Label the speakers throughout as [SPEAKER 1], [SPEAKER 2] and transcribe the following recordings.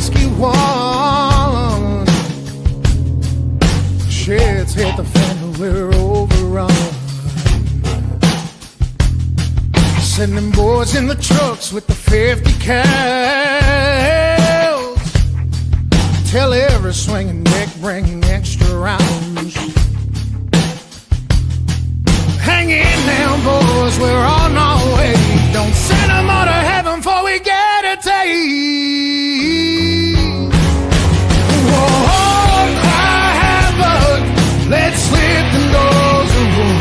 [SPEAKER 1] whiskey one. Sheds hit the fan, we're overrun. Sending boys in the trucks with the 50 cals. Tell every swinging neck, bring extra rounds. Hang in now, boys, we're on our way. Don't send them all to heaven before we get a taste. Whoa, cry havoc, let's slit the doors of war.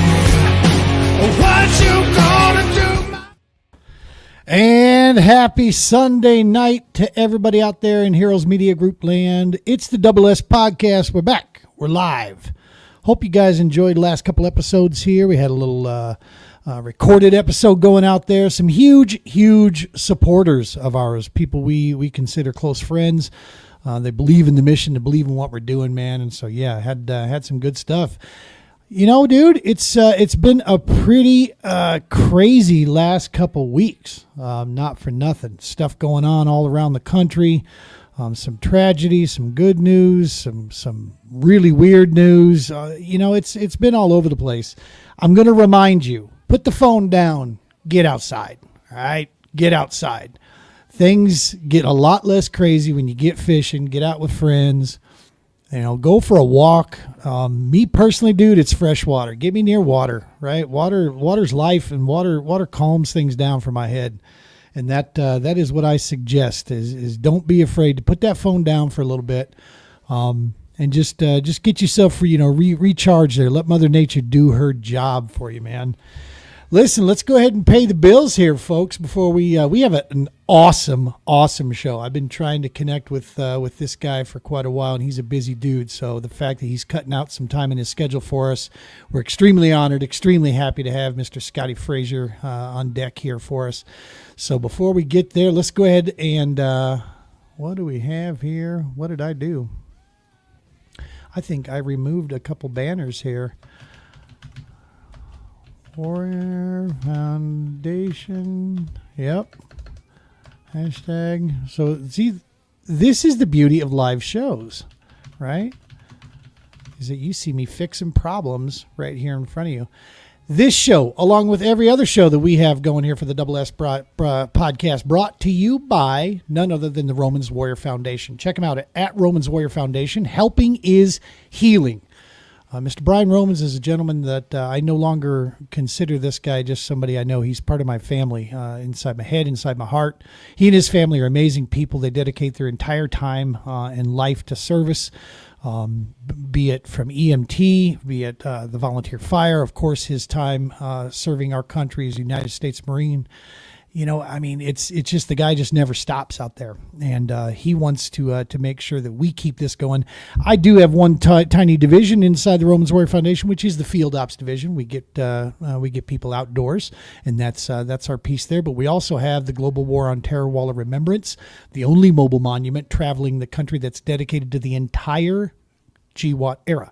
[SPEAKER 1] What you gonna do?
[SPEAKER 2] And happy Sunday night to everybody out there in Heroes Media Group land. It's the Double S Podcast. We're back. We're live. Hope you guys enjoyed the last couple episodes here. We had a little recorded episode going out there. Some huge supporters of ours, people we consider close friends. They believe in the mission, they believe in what we're doing, man. And so, yeah, had some good stuff. You know, dude, it's been a pretty crazy last couple weeks. Not for nothing. Stuff going on all around the country. Some tragedy, some good news, some really weird news. It's been all over the place. I'm going to remind you, put the phone down, get outside. All right, get outside. Things get a lot less crazy when you get fishing, get out with friends. Go for a walk. Me personally, dude, it's fresh water. Get me near water, right? Water's life, and water calms things down for my head. And that is what I suggest is don't be afraid to put that phone down for a little bit. And just get yourself recharge there. Let Mother Nature do her job for you, man. Listen, let's go ahead and pay the bills here, folks, before we have an awesome show. I've been trying to connect with this guy for quite a while, and he's a busy dude. So the fact that he's cutting out some time in his schedule for us, we're extremely honored, extremely happy to have Mr. Scotti Fraser on deck here for us. So before we get there, let's go ahead and what do we have here? What did I do? I think I removed a couple banners here. Warrior Foundation. Yep. Hashtag. So, see, this is the beauty of live shows, right? Is that you see me fixing problems right here in front of you. This show, along with every other show that we have going here for the Double S Podcast, brought to you by none other than the Romans Warrior Foundation. Check them out at Romans Warrior Foundation. Helping is healing. Mr. Brian Romans is a gentleman that I no longer consider this guy just somebody I know. He's part of my family, inside my head, inside my heart. He and his family are amazing people. They dedicate their entire time and life to service, be it from EMT, be it the volunteer fire, of course, his time serving our country as a United States Marine. It's just the guy just never stops out there, and he wants to make sure that we keep this going. I do have one tiny division inside the Romans Warrior Foundation, which is the Field Ops division. We get people outdoors, and that's our piece there. But we also have the Global War on Terror Wall of Remembrance, the only mobile monument traveling the country that's dedicated to the entire GWAT era.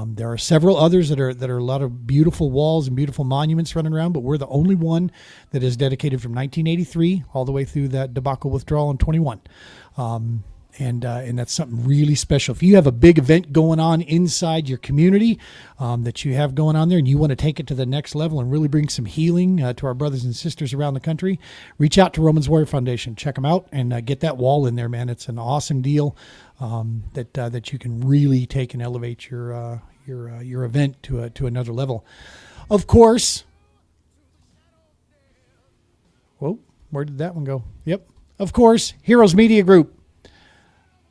[SPEAKER 2] There are several others that are a lot of beautiful walls and beautiful monuments running around, but we're the only one that is dedicated from 1983 all the way through that debacle withdrawal in 21. And that's something really special. If you have a big event going on inside your community that you have going on there and you want to take it to the next level and really bring some healing to our brothers and sisters around the country, reach out to Romans Warrior Foundation. Check them out and get that wall in there, man. It's an awesome deal that you can really take and elevate your event to another level. Of course. Whoa, where did that one go? Yep. Of course, Heroes Media Group.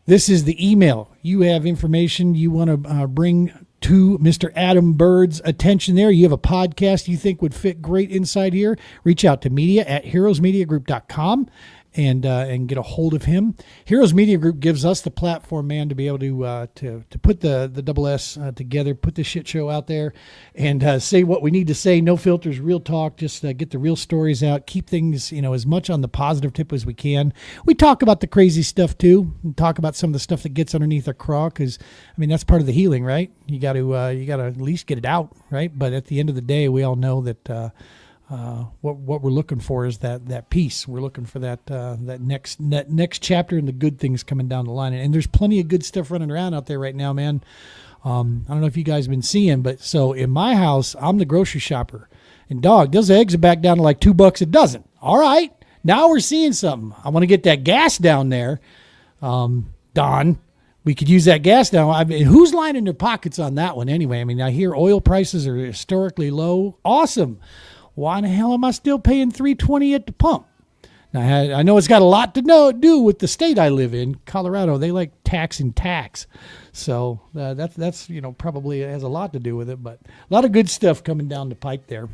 [SPEAKER 2] This is the email. You have information you want to bring to Mr. Adam Bird's attention there. You have a podcast you think would fit great inside here. Reach out to media@heroesmediagroup.com and get a hold of him. Heroes Media Group gives us the platform, man, to be able to put the Double S together, put the shit show out there, and say what we need to say. No filters, real talk. Just get the real stories out. Keep things, as much on the positive tip as we can. We talk about the crazy stuff too. We talk about some of the stuff that gets underneath our craw, because that's part of the healing, right? You got to at least get it out, right? But at the end of the day, we all know that what we're looking for is that peace. We're looking for that next chapter and the good things coming down the line. And there's plenty of good stuff running around out there right now, man. I don't know if you guys have been seeing, but so in my house, I'm the grocery shopper. And dog, those eggs are back down to like $2 a dozen. All right, now we're seeing something. I want to get that gas down there. Don, we could use that gas down. I mean, who's lining their pockets on that one anyway? I mean, I hear oil prices are historically low. Awesome. Why in the hell am I still paying $3.20 at the pump? Now, I know it's got a lot to do with the state I live in, Colorado. They like tax, so that's probably has a lot to do with it. But a lot of good stuff coming down the pipe there.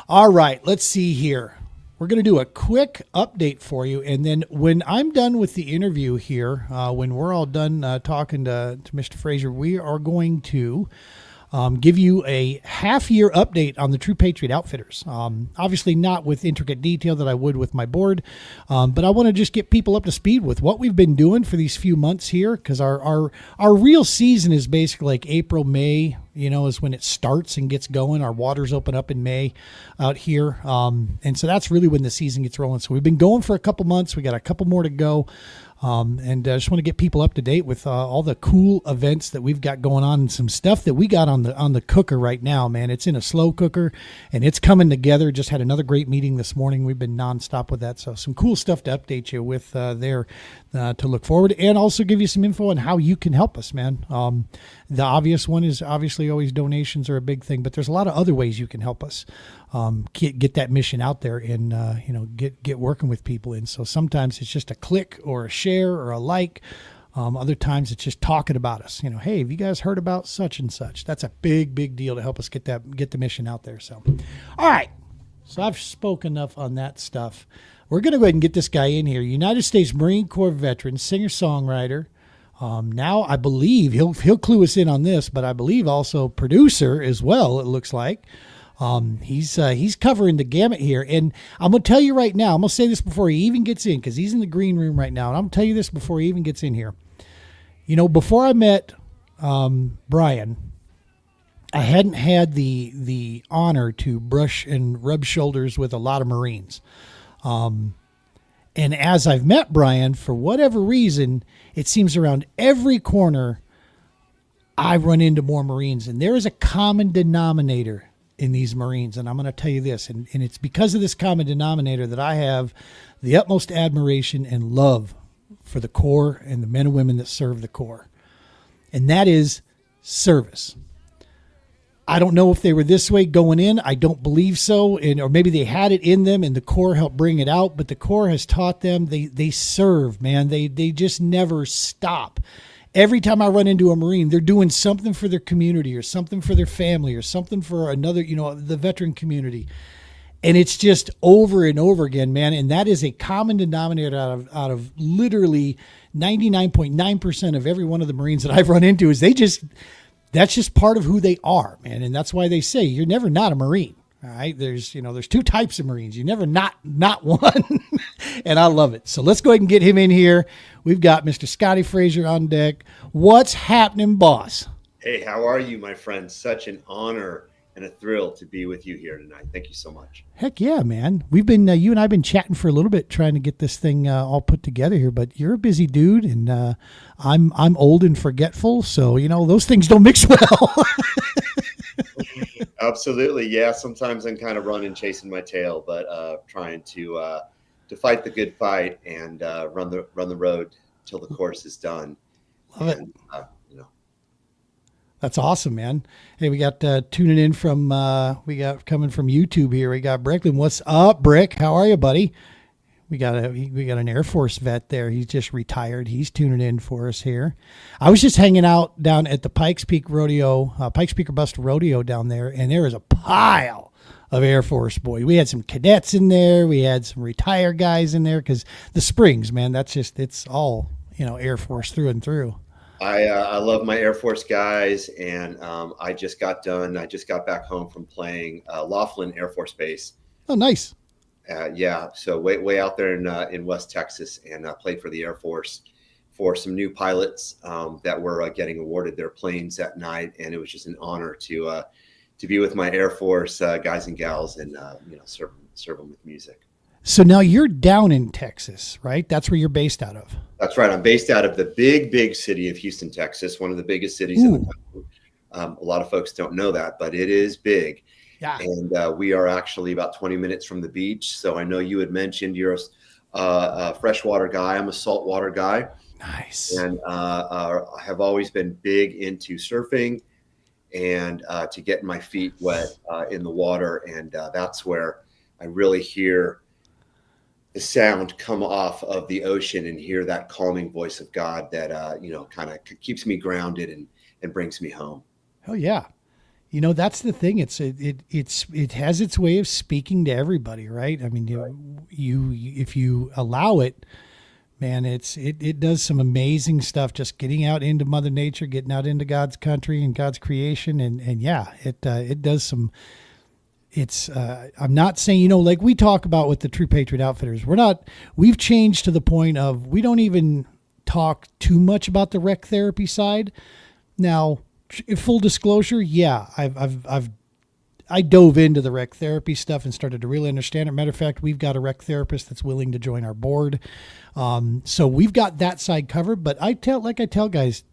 [SPEAKER 2] All right, let's see here. We're going to do a quick update for you, and then when I'm done with the interview here, when we're all done talking to Mr. Fraser, we are going to give you a half-year update on the True Patriot Outfitters. Obviously not with intricate detail that I would with my board, but I want to just get people up to speed with what we've been doing for these few months here, because our real season is basically like April, May, is when it starts and gets going. Our waters open up in May out here, and so that's really when the season gets rolling. So we've been going for a couple months. We got a couple more to go. And I just want to get people up to date with all the cool events that we've got going on, and some stuff that we got on the cooker right now, man. It's in a slow cooker and it's coming together. Just had another great meeting this morning. We've been nonstop with that. So some cool stuff to update you with there to look forward, and also give you some info on how you can help us, man. The obvious one is obviously always donations are a big thing, but there's a lot of other ways you can help us get that mission out there and get working with people. And so sometimes it's just a click or a share or a like. Other times it's just talking about us. Hey, have you guys heard about such and such? That's a big deal to help us get the mission out there. So, all right. So I've spoken enough on that stuff. We're going to go ahead and get this guy in here. United States Marine Corps veteran, singer-songwriter. Now I believe he'll clue us in on this, but I believe also producer as well, it looks like. He's covering the gamut here. And I'm going to tell you right now, I'm going to say this before he even gets in, because he's in the green room right now. And I'm going to tell you this before he even gets in here. Before I met Brian, I hadn't had the honor to brush and rub shoulders with a lot of Marines. And as I've met Brian, for whatever reason, it seems around every corner I run into more Marines. And there is a common denominator in these Marines. And I'm going to tell you this, and it's because of this common denominator that I have the utmost admiration and love for the Corps and the men and women that serve the Corps. And that is service. I don't know if they were this way going in. I don't believe so. Or maybe they had it in them and the Corps helped bring it out, but the Corps has taught them they serve, man. They just never stop. Every time I run into a Marine, they're doing something for their community or something for their family or something for another, the veteran community. And it's just over and over again, man. And that is a common denominator out of literally 99.9% of every one of the Marines that I've run into is that's just part of who they are, man. And that's why they say you're never not a Marine. All right. There's two types of Marines. You never not one. And I love it. So let's go ahead and get him in here. We've got Mr. Scotti Fraser on deck. What's happening, boss?
[SPEAKER 3] Hey, how are you, my friend? Such an honor and a thrill to be with you here tonight. Thank you so much.
[SPEAKER 2] Heck yeah, man. We've been, you and I have been chatting for a little bit trying to get this thing all put together here, but you're a busy dude and I'm old and forgetful. So, those things don't mix well.
[SPEAKER 3] Absolutely. Yeah. Sometimes I'm kind of running, chasing my tail, but trying to fight the good fight and run the road till the course is done.
[SPEAKER 2] Love it. That's awesome, man. Hey, we got tuning in from coming from YouTube here. We got Bricklin. What's up, Brick? How are you, buddy? We got an Air Force vet there. He's just retired. He's tuning in for us here. I was just hanging out down at the Pikes Peak or Bust Rodeo down there, and there is a pile of Air Force boys. We had some cadets in there. We had some retired guys in there because the Springs, man, it's all, Air Force through and through.
[SPEAKER 3] I love my Air Force guys, and I just got back home from playing Laughlin Air Force Base.
[SPEAKER 2] Oh, nice.
[SPEAKER 3] So way out there in West Texas, and played for the Air Force for some new pilots that were getting awarded their planes that night, and it was just an honor to to be with my Air Force guys and gals and serve them with music.
[SPEAKER 2] So now you're down in Texas, right? That's where you're based out of.
[SPEAKER 3] That's right. I'm based out of the big city of Houston, Texas, one of the biggest cities in the country. A lot of folks don't know that, but it is big.
[SPEAKER 2] Yeah.
[SPEAKER 3] And we are actually about 20 minutes from the beach. So I know you had mentioned you're a freshwater guy. I'm a saltwater guy.
[SPEAKER 2] Nice.
[SPEAKER 3] And I have always been big into surfing and to get my feet wet in the water. And that's where I really hear the sound come off of the ocean and hear that calming voice of God that, kind of keeps me grounded and brings me home.
[SPEAKER 2] Oh yeah. That's the thing. It has its way of speaking to everybody, right? I mean, you if you allow it, man, it does some amazing stuff. Just getting out into Mother Nature, getting out into God's country and God's creation, and yeah, it does some. I'm not saying, like we talk about with the True Patriot Outfitters, we've changed to the point of we don't even talk too much about the rec therapy side. Now, full disclosure, yeah, I dove into the rec therapy stuff and started to really understand it. Matter of fact, we've got a rec therapist that's willing to join our board. So we've got that side covered, but I tell guys,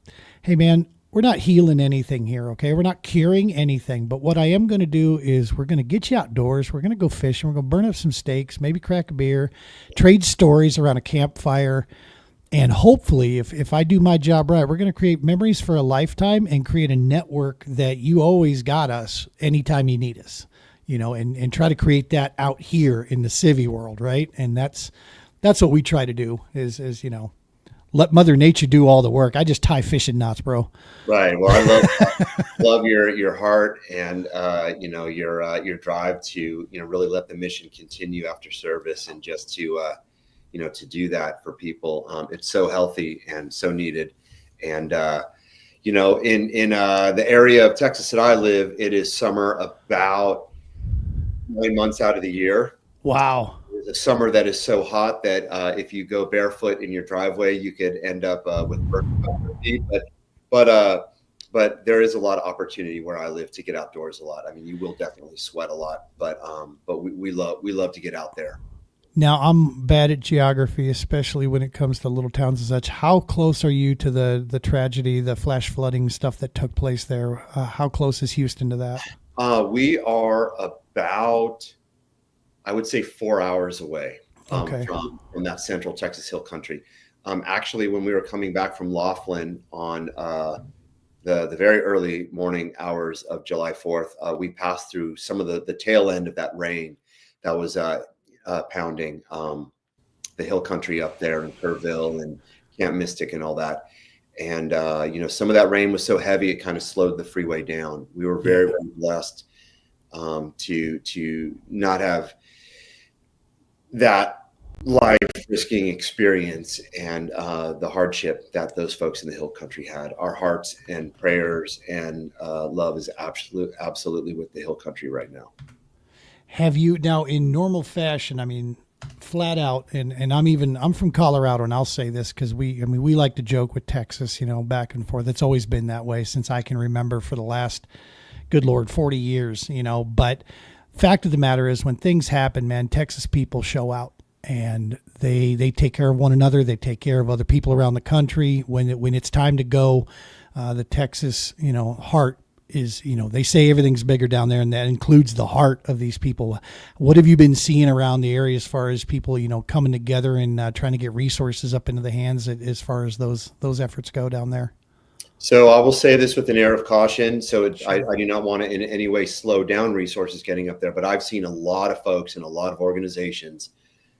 [SPEAKER 2] hey man, we're not healing anything here. Okay. We're not curing anything, but what I am going to do is we're going to get you outdoors. We're going to go fishing. We're going to burn up some steaks, maybe crack a beer, trade stories around a campfire. And hopefully if I do my job right, we're going to create memories for a lifetime and create a network that you always got us anytime you need us, and try to create that out here in the civvy world. Right. And that's what we try to do is, let Mother Nature do all the work. I just tie fishing knots, bro.
[SPEAKER 3] Right. Well, I love your heart and your drive to really let the mission continue after service and just to do that for people. It's so healthy and so needed. And in the area of Texas that I live, it is summer about 9 months out of the year.
[SPEAKER 2] Wow.
[SPEAKER 3] It's a summer that is so hot that if you go barefoot in your driveway, you could end up with burnt feet. But there is a lot of opportunity where I live to get outdoors a lot. I mean, you will definitely sweat a lot, but we love to get out there.
[SPEAKER 2] Now, I'm bad at geography, especially when it comes to little towns and such. How close are you to the tragedy, the flash flooding stuff that took place there? How close is Houston to that?
[SPEAKER 3] We are about, I would say, 4 hours away from that central Texas Hill Country. Actually, when we were coming back from Laughlin on the very early morning hours of July 4th, we passed through some of the tail end of that rain that was pounding the hill country up there in Kerrville and Camp Mystic and all that. And, some of that rain was so heavy, it kind of slowed the freeway down. We were very, very blessed to not have that life-risking experience and the hardship that those folks in the hill country had. Our hearts and prayers and love is absolutely with the hill country right now.
[SPEAKER 2] Have you now in normal fashion? I mean, flat out, and I'm from Colorado, and I'll say this because we like to joke with Texas, back and forth. It's always been that way since I can remember for the last, good Lord, 40 years, But fact of the matter is, when things happen, man, Texas people show out and they take care of one another. They take care of other people around the country. When it's time to go, the Texas, heart is, they say everything's bigger down there, and that includes the heart of these people. What have you been seeing around the area as far as people, coming together and trying to get resources up into the hands as far as those efforts go down there?
[SPEAKER 3] So I will say this with an air of caution. So I do not want to in any way slow down resources getting up there, but I've seen a lot of folks and a lot of organizations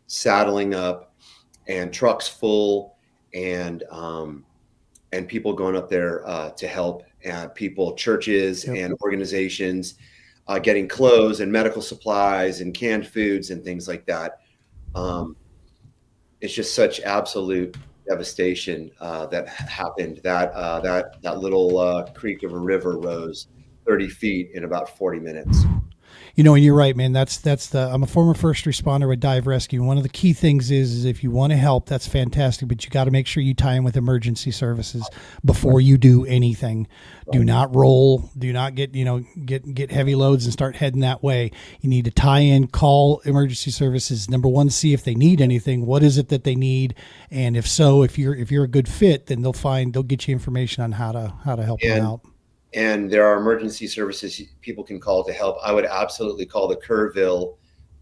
[SPEAKER 3] saddling up and trucks full and people going up there to help people, churches and organizations getting clothes and medical supplies and canned foods and things like that. It's just such absolute devastation that happened. That little creek of a river rose 30 feet in about 40 minutes.
[SPEAKER 2] You know, and you're right, man. I'm a former first responder with dive rescue. One of the key things is if you want to help, that's fantastic, but you got to make sure you tie in with emergency services before you do anything. Do not roll. Do not get heavy loads and start heading that way. You need to tie in, call emergency services. Number one, see if they need anything. What is it that they need? And if so, if you're a good fit, then they'll get you information on how to help them out.
[SPEAKER 3] And there are emergency services people can call to help. I would absolutely call the Kerrville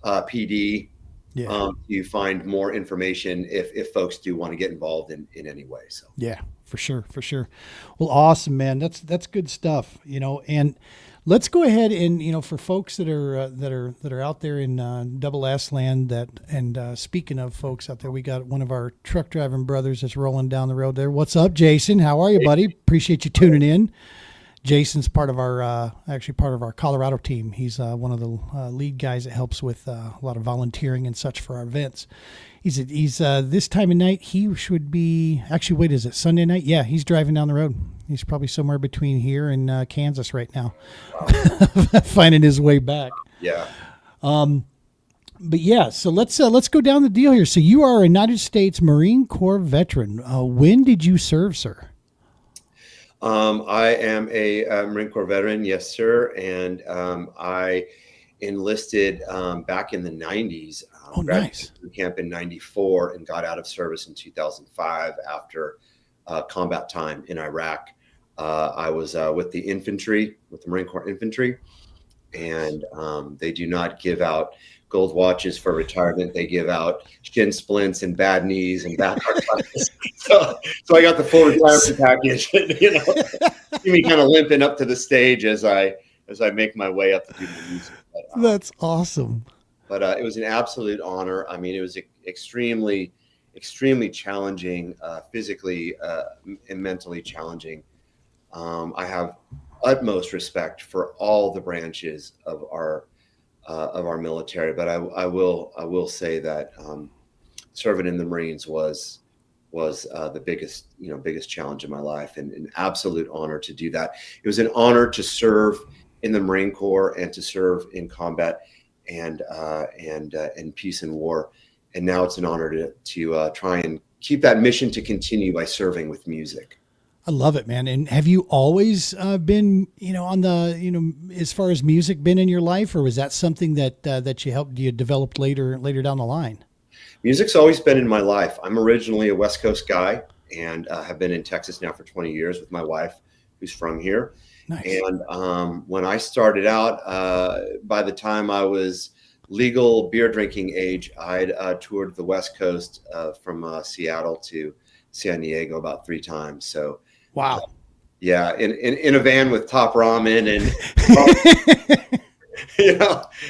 [SPEAKER 3] PD to find more information if folks do want to get involved in any way. So
[SPEAKER 2] yeah, for sure. Well, awesome, man. That's good stuff. You know, and let's go ahead and for folks that are out there in Double S land speaking of folks out there, we got one of our truck driving brothers that's rolling down the road there. What's up, Jason? How are you, buddy? Appreciate you tuning in. Jason's part of our Colorado team. He's one of the lead guys that helps with a lot of volunteering and such for our events. He's this time of night. He should be actually. Wait, is it Sunday night? Yeah, he's driving down the road. He's probably somewhere between here and Kansas right now, finding his way back.
[SPEAKER 3] Yeah.
[SPEAKER 2] But yeah, so let's go down the deal here. So you are a United States Marine Corps veteran. When did you serve, sir?
[SPEAKER 3] I am a Marine Corps veteran, yes, sir. And I enlisted back in the 90s.
[SPEAKER 2] Nice.
[SPEAKER 3] Camp in 94 and got out of service in 2005 after combat time in Iraq. I was with the infantry, with the Marine Corps infantry, and they do not give out gold watches for retirement. They give out shin splints and bad knees and bad arthritis. So I got the full retirement package. See me kind of limping up to the stage as I make my way up to do the music. But,
[SPEAKER 2] that's awesome.
[SPEAKER 3] But it was an absolute honor. I mean, it was extremely, extremely challenging, physically and mentally challenging. I have utmost respect for all the branches of our military, but I will say that serving in the Marines was the biggest challenge in my life, and an absolute honor to do that. It was an honor to serve in the Marine Corps and to serve in combat and peace and war, and now it's an honor to try and keep that mission to continue by serving with music.
[SPEAKER 2] I love it, man. And have you always been, on the, as far as music been in your life, or was that something that you developed later down the line?
[SPEAKER 3] Music's always been in my life. I'm originally a West Coast guy and have been in Texas now for 20 years with my wife, who's from here. Nice. And when I started out, by the time I was legal beer drinking age, I'd toured the West Coast from Seattle to San Diego about 3 times. So.
[SPEAKER 2] Wow.
[SPEAKER 3] Yeah, in a van with top ramen and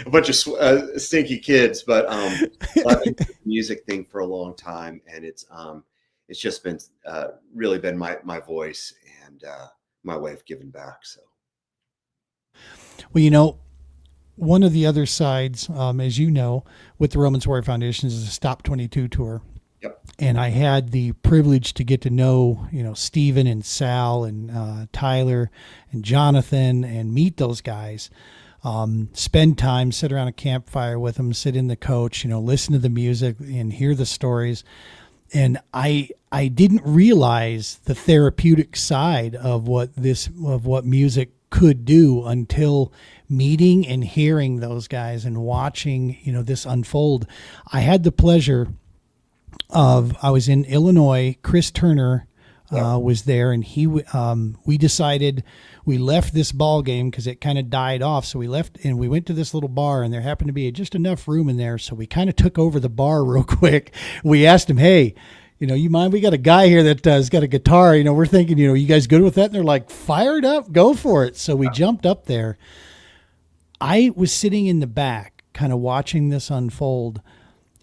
[SPEAKER 3] a bunch of stinky kids, but I've been doing the music thing for a long time, and it's just been really been my voice and my way of giving back. So,
[SPEAKER 2] well, one of the other sides, as you know, with the Romans Warrior Foundation is the Stop 22 tour.
[SPEAKER 3] Yep.
[SPEAKER 2] And I had the privilege to get to know, Steven and Sal and Tyler and Jonathan and meet those guys, spend time, sit around a campfire with them, sit in the coach, listen to the music and hear the stories. And I didn't realize the therapeutic side of what music could do until meeting and hearing those guys and watching, this unfold. I had the pleasure I was in Illinois. Chris Turner was there, and we decided we left this ball game because it kind of died off. So we left and we went to this little bar, and there happened to be just enough room in there. So we kind of took over the bar real quick. We asked him, "Hey, you mind? We got a guy here that has got a guitar. We're thinking, you guys good with that?" And they're like, "Fired up, go for it." So we jumped up there. I was sitting in the back, kind of watching this unfold.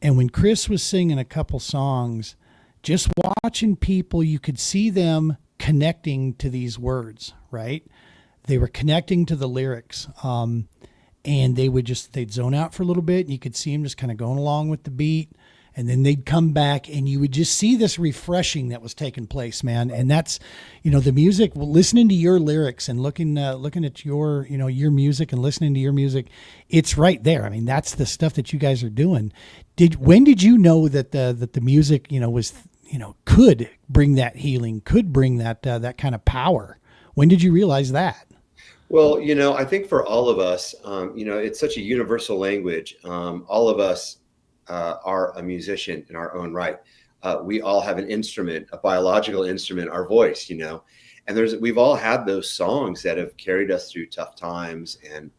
[SPEAKER 2] And when Chris was singing a couple songs, just watching people, you could see them connecting to these words, right? They were connecting to the lyrics. And they'd zone out for a little bit. And you could see them just kind of going along with the beat. and then they'd come back, and you would just see this refreshing that was taking place, man. And that's, the music, listening to your lyrics and looking at your, your music and listening to your music, it's right there. I mean, that's the stuff that you guys are doing. When did you know that the music, was, could bring that healing, could bring that kind of power? When did you realize that?
[SPEAKER 3] Well, I think for all of us, it's such a universal language. All of us are a musician in our own right. We all have an instrument, a biological instrument, our voice, and we've all had those songs that have carried us through tough times. And,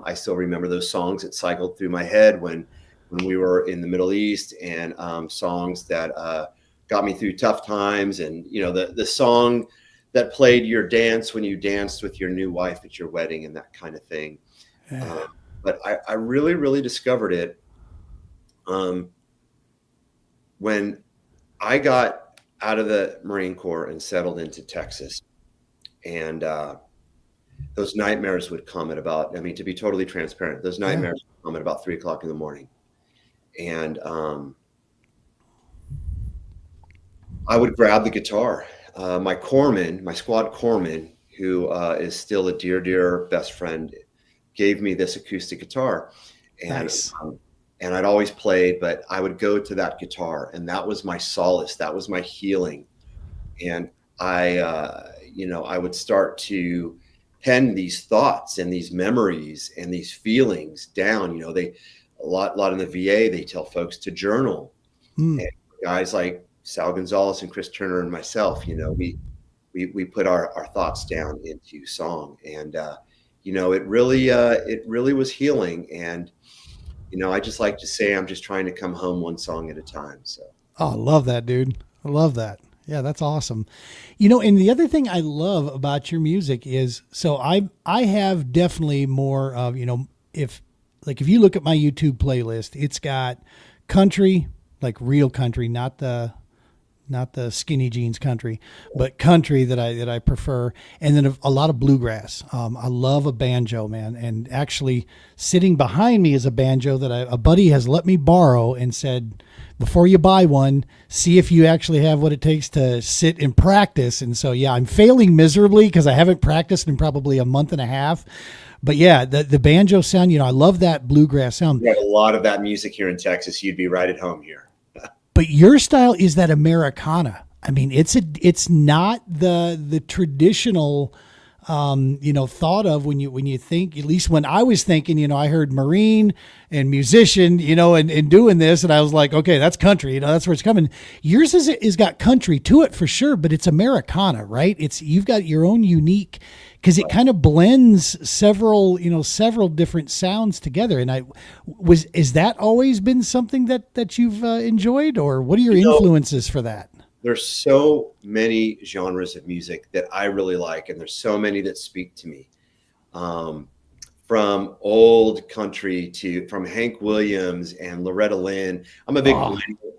[SPEAKER 3] I still remember those songs that cycled through my head when we were in the Middle East, and songs that got me through tough times. And, the song that played your dance when you danced with your new wife at your wedding and that kind of thing. Yeah. But I really, really discovered it when I got out of the Marine Corps and settled into Texas. And those nightmares would come to be totally transparent, those nightmares would come at about 3:00 in the morning. And I would grab the guitar. My squad corpsman, who is still a dear, dear best friend, gave me this acoustic guitar. And
[SPEAKER 2] nice.
[SPEAKER 3] And I'd always played, but I would go to that guitar, and that was my solace. That was my healing. And I would start to pen these thoughts and these memories and these feelings down. A lot in the VA, they tell folks to journal. And guys like Sal Gonzalez and Chris Turner and myself, we put our thoughts down into song, and it really was healing. And I just like to say I'm just trying to come home one song at a time. So
[SPEAKER 2] I love that, dude. I love that. Yeah, that's awesome. And the other thing I love about your music is, so I have definitely more of, if you look at my YouTube playlist, it's got country, like real country, not the skinny jeans country, but country that I prefer. And then a lot of bluegrass. I love a banjo, man. And actually sitting behind me is a banjo that a buddy has let me borrow and said, before you buy one, see if you actually have what it takes to sit and practice. And so, yeah, I'm failing miserably because I haven't practiced in probably a month and a half. But yeah, the banjo sound, I love that bluegrass sound.
[SPEAKER 3] We have a lot of that music here in Texas. You'd be right at home here.
[SPEAKER 2] But your style is that Americana. I mean, it's not the traditional, thought of when you think, at least when I was thinking, I heard Marine and musician, and doing this, and I was like, okay, that's country, that's where it's coming. Yours is got country to it for sure, but it's Americana, right? You've got your own unique, because it kind of blends several different sounds together. And is that always been something that you've enjoyed, or what are your influences for that?
[SPEAKER 3] There's so many genres of music that I really like, and there's so many that speak to me. From old country from Hank Williams and Loretta Lynn. I'm a big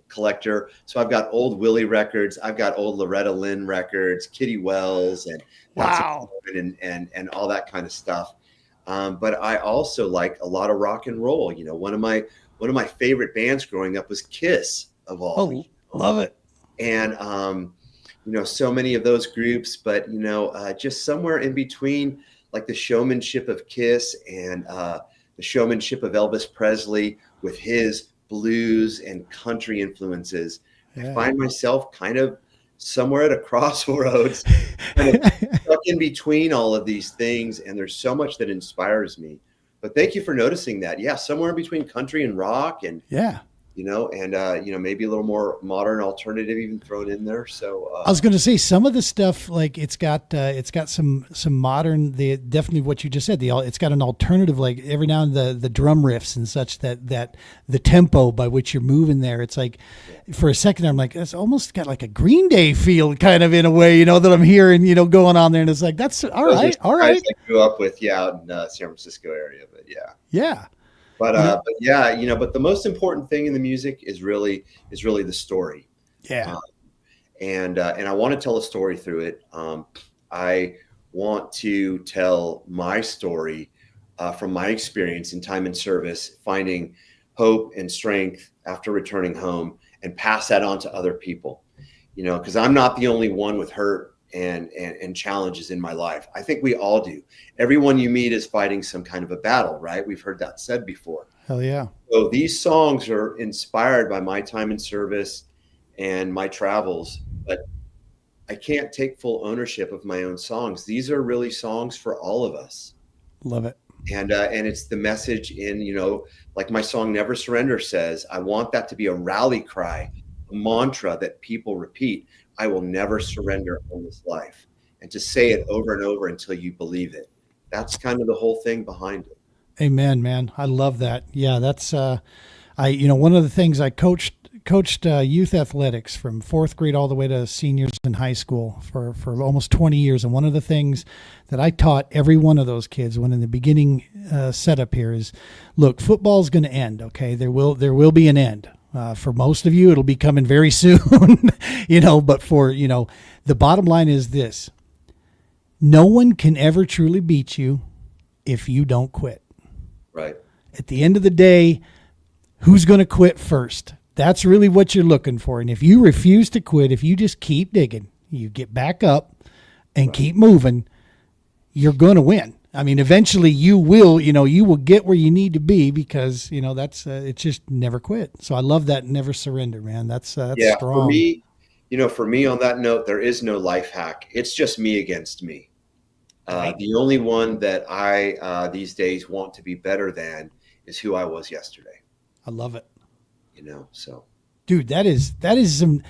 [SPEAKER 3] collector, so I've got old Willie records. I've got old Loretta Lynn records, Kitty Wells, and and all that kind of stuff. But I also like a lot of rock and roll. One of my favorite bands growing up was Kiss, of all.
[SPEAKER 2] Oh, love it.
[SPEAKER 3] And so many of those groups, but just somewhere in between, like the showmanship of Kiss and the showmanship of Elvis Presley with his blues and country influences. Yeah. I find myself kind of somewhere at a crossroads, kind of stuck in between all of these things. And there's so much that inspires me. But thank you for noticing that. Yeah, somewhere in between country and rock, and maybe a little more modern alternative even thrown in there. So
[SPEAKER 2] I was going to say, some of the stuff, like it's got some modern, definitely what you just said, it's got an alternative, like every now and then the drum riffs and such, that the tempo by which you're moving there. It's like, for a second, I'm like, it's almost got like a Green Day feel kind of in a way, that I'm hearing, going on there. And it's like, that's all right.
[SPEAKER 3] I grew up with, out in San Francisco area, but yeah.
[SPEAKER 2] Yeah.
[SPEAKER 3] But but the most important thing in the music is really the story.
[SPEAKER 2] Yeah.
[SPEAKER 3] And I want to tell a story through it. I want to tell my story from my experience in time and service, finding hope and strength after returning home and pass that on to other people, because I'm not the only one with hurt and challenges in my life. I think we all do. Everyone you meet is fighting some kind of a battle, right? We've heard that said before.
[SPEAKER 2] Hell yeah.
[SPEAKER 3] So these songs are inspired by my time in service and my travels, but I can't take full ownership of my own songs. These are really songs for all of us.
[SPEAKER 2] Love it.
[SPEAKER 3] And it's the message in, like my song Never Surrender says, I want that to be a rally cry, a mantra that people repeat. I will never surrender on this life. And to say it over and over until you believe it. That's kind of the whole thing behind it.
[SPEAKER 2] Amen, man. I love that. Yeah, that's one of the things I coached youth athletics from fourth grade all the way to seniors in high school for almost 20 years. And one of the things that I taught every one of those kids when in the beginning setup here is, look, football's going to end. Okay. There will be an end. For most of you, it'll be coming very soon, but for, the bottom line is this: no one can ever truly beat you if you don't quit.
[SPEAKER 3] Right.
[SPEAKER 2] At the end of the day, who's going to quit first? That's really what you're looking for. And if you refuse to quit, if you just keep digging, you get back up and keep moving, you're going to win. I mean, eventually you will get where you need to be because, that's, it's just never quit. So I love that. Never surrender, man. That's strong.
[SPEAKER 3] For me on that note, there is no life hack. It's just me against me.
[SPEAKER 2] Right.
[SPEAKER 3] The only one that I, these days want to be better than is who I was yesterday.
[SPEAKER 2] I love it.
[SPEAKER 3] So
[SPEAKER 2] dude, that is some,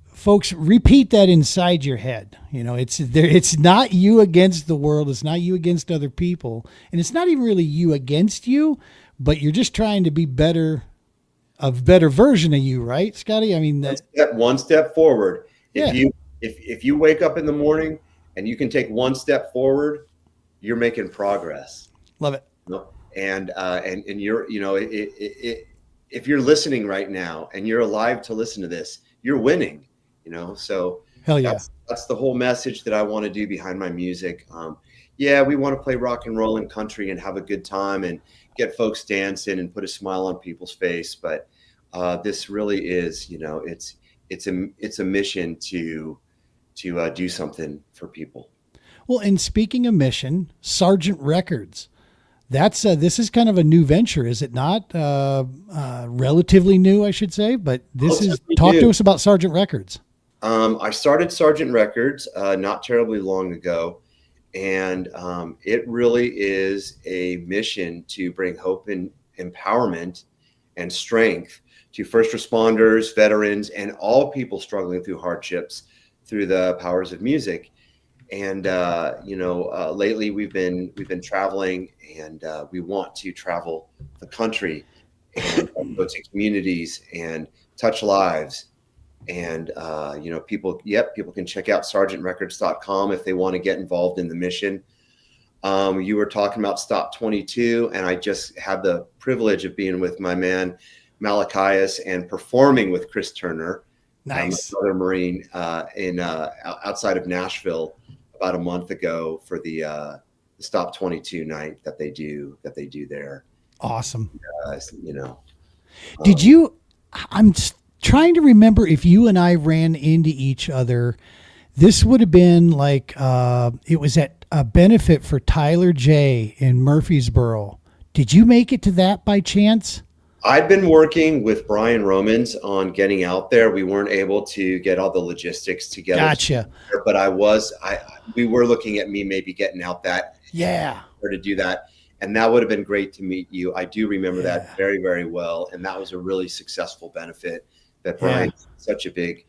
[SPEAKER 2] folks, repeat that inside your head. It's not you against the world. It's not you against other people. And it's not even really you against you, but you're just trying to be a better version of you, right, Scotty? I mean,
[SPEAKER 3] one step forward.
[SPEAKER 2] Yeah.
[SPEAKER 3] If you wake up in the morning and you can take one step forward, you're making progress.
[SPEAKER 2] Love it.
[SPEAKER 3] And you're, if you're listening right now and you're alive to listen to this, you're winning, so
[SPEAKER 2] hell yeah.
[SPEAKER 3] That's the whole message that I want to do behind my music. We want to play rock and roll and country and have a good time and get folks dancing and put a smile on people's face. But this really is, it's a mission to do something for people.
[SPEAKER 2] Well, and speaking of mission, Sergeant Records. That's this is kind of a new venture, is it not? Relatively new, I should say. But talk to us about Sergeant Records.
[SPEAKER 3] I started Sergeant Records not terribly long ago, and it really is a mission to bring hope and empowerment and strength to first responders, veterans, and all people struggling through hardships through the powers of music. And lately we've been traveling, and we want to travel the country and go to communities and touch lives. And people can check out sergeantrecords.com if they want to get involved in the mission. You were talking about Stop 22, and I just had the privilege of being with my man Malachias and performing with Chris Turner,
[SPEAKER 2] nice,
[SPEAKER 3] another Marine, in outside of Nashville about a month ago for the Stop 22 night that they do there.
[SPEAKER 2] Awesome.
[SPEAKER 3] Did
[SPEAKER 2] you? I'm trying to remember if you and I ran into each other. This would have been like it was at a benefit for Tyler J in Murfreesboro. Did you make it to that by chance?
[SPEAKER 3] I'd been working with Brian Romans on getting out there. We weren't able to get all the logistics together.
[SPEAKER 2] Gotcha.
[SPEAKER 3] But we were looking at me maybe getting out that.
[SPEAKER 2] Yeah.
[SPEAKER 3] Or to do that. And that would have been great to meet you. I do remember that very, very well. And that was a really successful benefit that Brian such a big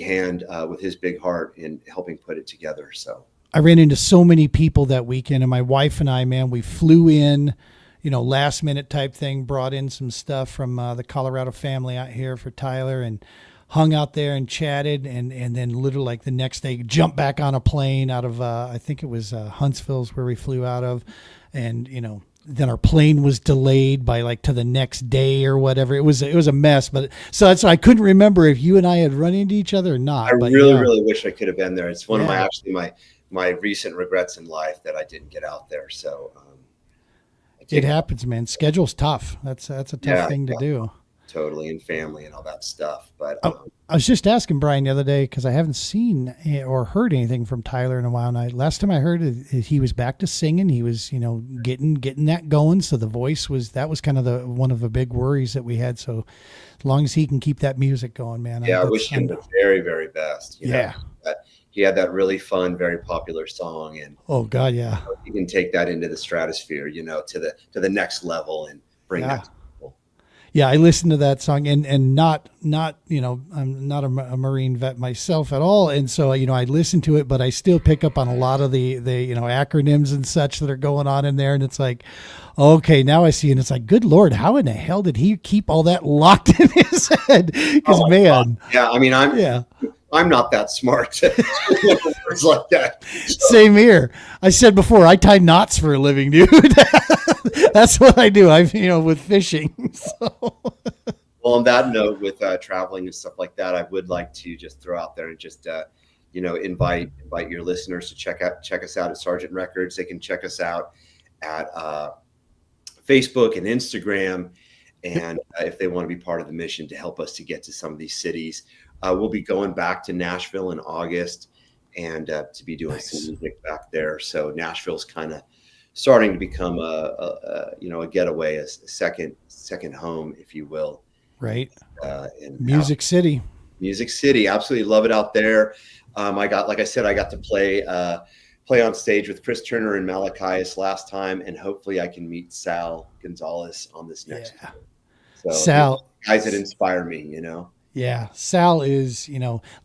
[SPEAKER 3] hand with his big heart in helping put it together. So
[SPEAKER 2] I ran into so many people that weekend, and my wife and I, man, we flew in, last minute type thing, brought in some stuff from the Colorado family out here for Tyler, and hung out there and chatted, and then literally like the next day jumped back on a plane out of I think it was Huntsville's where we flew out of, and then our plane was delayed by like to the next day or whatever. It was a mess, but so that's why I couldn't remember if you and I had run into each other or not.
[SPEAKER 3] I really wish I could have been there. It's one of my recent regrets in life that I didn't get out there. So
[SPEAKER 2] It happens, man. Schedule's tough. That's a tough thing to do.
[SPEAKER 3] Totally, and family and all that stuff. But
[SPEAKER 2] I was just asking Brian the other day because I haven't seen or heard anything from Tyler in a while. And last time I heard it, he was back to singing. He was, getting that going. So the voice was kind of one of the big worries that we had. So as long as he can keep that music going, man.
[SPEAKER 3] Yeah, I wish him the very, very best.
[SPEAKER 2] Yeah.
[SPEAKER 3] He had that really fun, very popular song, and
[SPEAKER 2] oh god, yeah,
[SPEAKER 3] you can take that into the stratosphere, to the next level and bring that to people.
[SPEAKER 2] Yeah, I listened to that song, and not I'm not a Marine vet myself at all, and so I listen to it, but I still pick up on a lot of the acronyms and such that are going on in there, and it's like, okay, now I see, and it's like, good Lord, how in the hell did he keep all that locked in his head? Because
[SPEAKER 3] God. Yeah, I mean, I'm not that smart. Words like that. So.
[SPEAKER 2] Same here. I said before, I tie knots for a living, dude. That's what I do. With fishing. So.
[SPEAKER 3] Well, on that note, with traveling and stuff like that, I would like to just throw out there and just invite your listeners to check us out at Sergeant Records. They can check us out at Facebook and Instagram, and if they want to be part of the mission to help us to get to some of these cities. We'll be going back to Nashville in August and to be doing some music back there. So Nashville's kind of starting to become a getaway, a second home, if you will.
[SPEAKER 2] Right. Music City.
[SPEAKER 3] Music City. Absolutely love it out there. I got to play on stage with Chris Turner and Malachias last time, and hopefully I can meet Sal Gonzalez on this next one. So
[SPEAKER 2] Sal,
[SPEAKER 3] guys that inspire me,
[SPEAKER 2] Yeah, Sal is,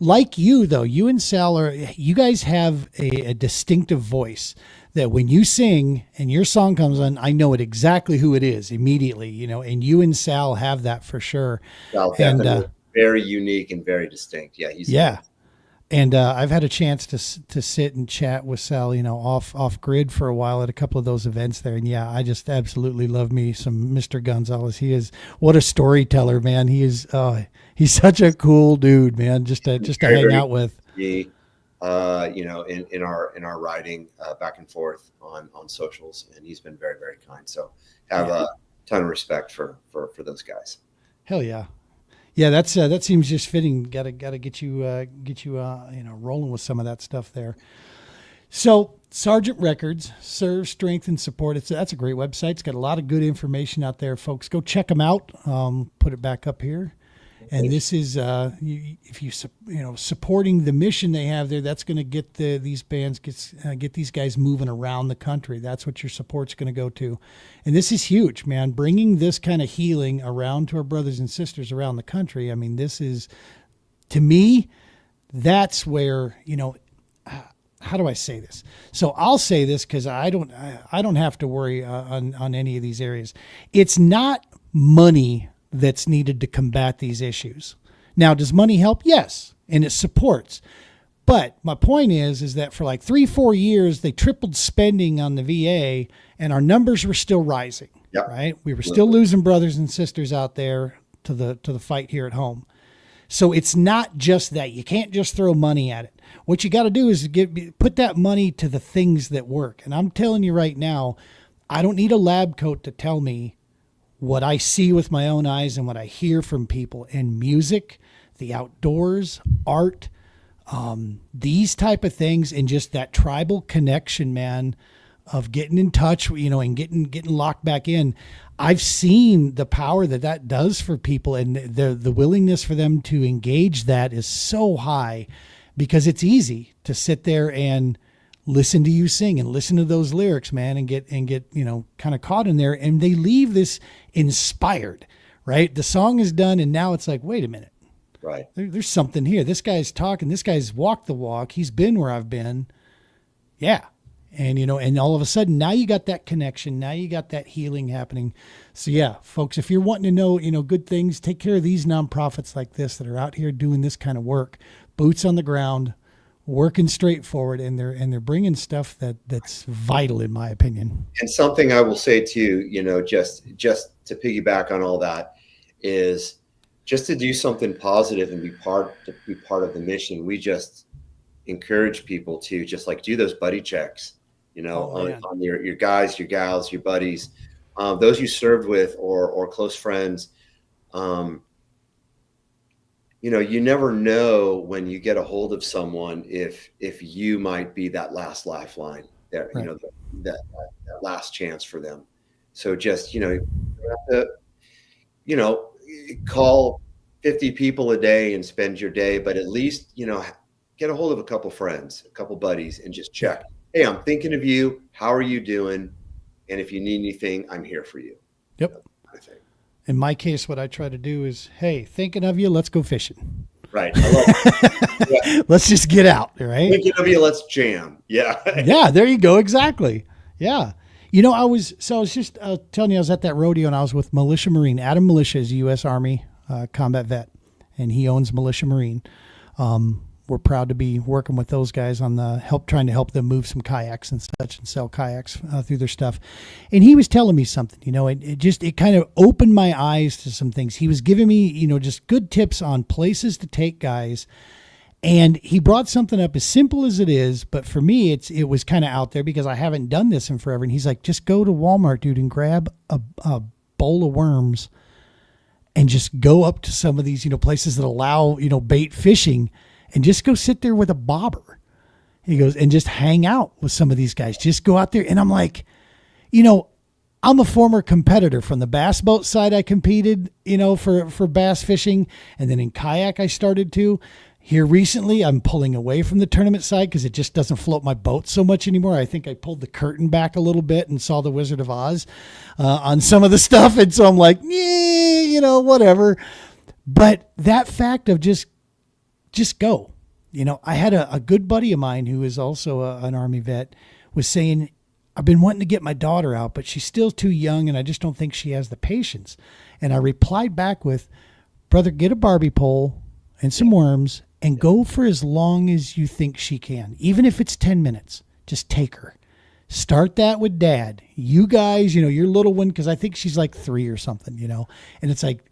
[SPEAKER 2] like you though. You and Sal you guys have a distinctive voice that when you sing and your song comes on, I know it exactly who it is immediately. And you and Sal have that for sure.
[SPEAKER 3] Sal, and very unique and very distinct. Yeah,
[SPEAKER 2] Amazing. And I've had a chance to sit and chat with Sal, off grid for a while at a couple of those events there. And yeah, I just absolutely love me some Mr. Gonzalez. He is, what a storyteller, man. He is, he's such a cool dude, man. Just to hang out with.
[SPEAKER 3] In our writing back and forth on socials, and he's been very, very kind. So have a ton of respect for those guys.
[SPEAKER 2] Hell yeah. Yeah, that seems just fitting. Gotta get you rolling with some of that stuff there. So Sergeant Records, serve, strength, and support. That's a great website. It's got a lot of good information out there, folks. Go check them out. Put it back up here. And this is if you supporting the mission they have there, that's going to get these bands get these guys moving around the country. That's what your support's going to go to, and this is huge, man. Bringing this kind of healing around to our brothers and sisters around the country. I mean, this is, to me, that's where how do I say this? So I'll say this because I don't have to worry on any of these areas. It's not money that's needed to combat these issues. Now, does money help? Yes, and it supports. But my point is that for like 3-4 years, they tripled spending on the VA, and our numbers were still rising. Yep. Right? We were still losing brothers and sisters out there to the fight here at home. So it's not just that. You can't just throw money at it. What you got to do is put that money to the things that work. And I'm telling you right now, I don't need a lab coat to tell me what I see with my own eyes and what I hear from people. And music, the outdoors, art, these type of things, and just that tribal connection, man, of getting in touch, and getting locked back in. I've seen the power that does for people, and the willingness for them to engage that is so high, because it's easy to sit there and listen to you sing and listen to those lyrics, man, and get kind of caught in there, and they leave this inspired, right? The song is done, and now it's like, wait a minute,
[SPEAKER 3] right?
[SPEAKER 2] There's something here. This guy's talking. This guy's walked the walk. He's been where I've been. Yeah. And, and all of a sudden now you got that connection. Now you got that healing happening. So yeah, folks, if you're wanting to know, good things, take care of these nonprofits like this that are out here doing this kind of work, boots on the ground, working straightforward, and they're bringing stuff that's vital, in my opinion.
[SPEAKER 3] And something I will say too, just to piggyback on all that, is just to do something positive and be part of the mission. We just encourage people to just like do those buddy checks, on your guys, your gals, your buddies, those you served with or close friends, you never know when you get a hold of someone if you might be that last lifeline there,
[SPEAKER 2] Right.
[SPEAKER 3] that last chance for them. So just, you have to, call 50 people a day and spend your day, but at least, get a hold of a couple friends, a couple buddies, and just check. Hey, I'm thinking of you. How are you doing? And if you need anything, I'm here for you.
[SPEAKER 2] Yep.
[SPEAKER 3] I think.
[SPEAKER 2] In my case, what I try to do is, hey, thinking of you, let's go fishing.
[SPEAKER 3] Right. I love it. Yeah.
[SPEAKER 2] Let's just get out, right?
[SPEAKER 3] Thinking of you, let's jam. Yeah.
[SPEAKER 2] Yeah, there you go. Exactly. Yeah. I was just telling you, I was at that rodeo and I was with Militia Marine. Adam Militia is a U.S. Army combat vet, and he owns Militia Marine. We're proud to be working with those guys on trying to help them move some kayaks and such and sell kayaks through their stuff. And he was telling me something, it kind of opened my eyes to some things. He was giving me, just good tips on places to take guys. And he brought something up as simple as it is, but for me, it was kind of out there because I haven't done this in forever. And he's like, just go to Walmart, dude, and grab a bowl of worms and just go up to some of these, places that allow, bait fishing, and just go sit there with a bobber. He goes, and just hang out with some of these guys. Just go out there. And I'm like, I'm a former competitor. From the bass boat side, I competed, for bass fishing. And then in kayak, I started to. Here recently, I'm pulling away from the tournament side because it just doesn't float my boat so much anymore. I think I pulled the curtain back a little bit and saw the Wizard of Oz on some of the stuff. And so I'm like, yeah, whatever. But that fact of just go. I had a good buddy of mine who is also an Army vet was saying, I've been wanting to get my daughter out, but she's still too young and I just don't think she has the patience. And I replied back with, brother, get a Barbie pole and some worms and go for as long as you think she can. Even if it's 10 minutes, just take her. Start that with dad. You guys, your little one, because I think she's like 3 or something, and it's like,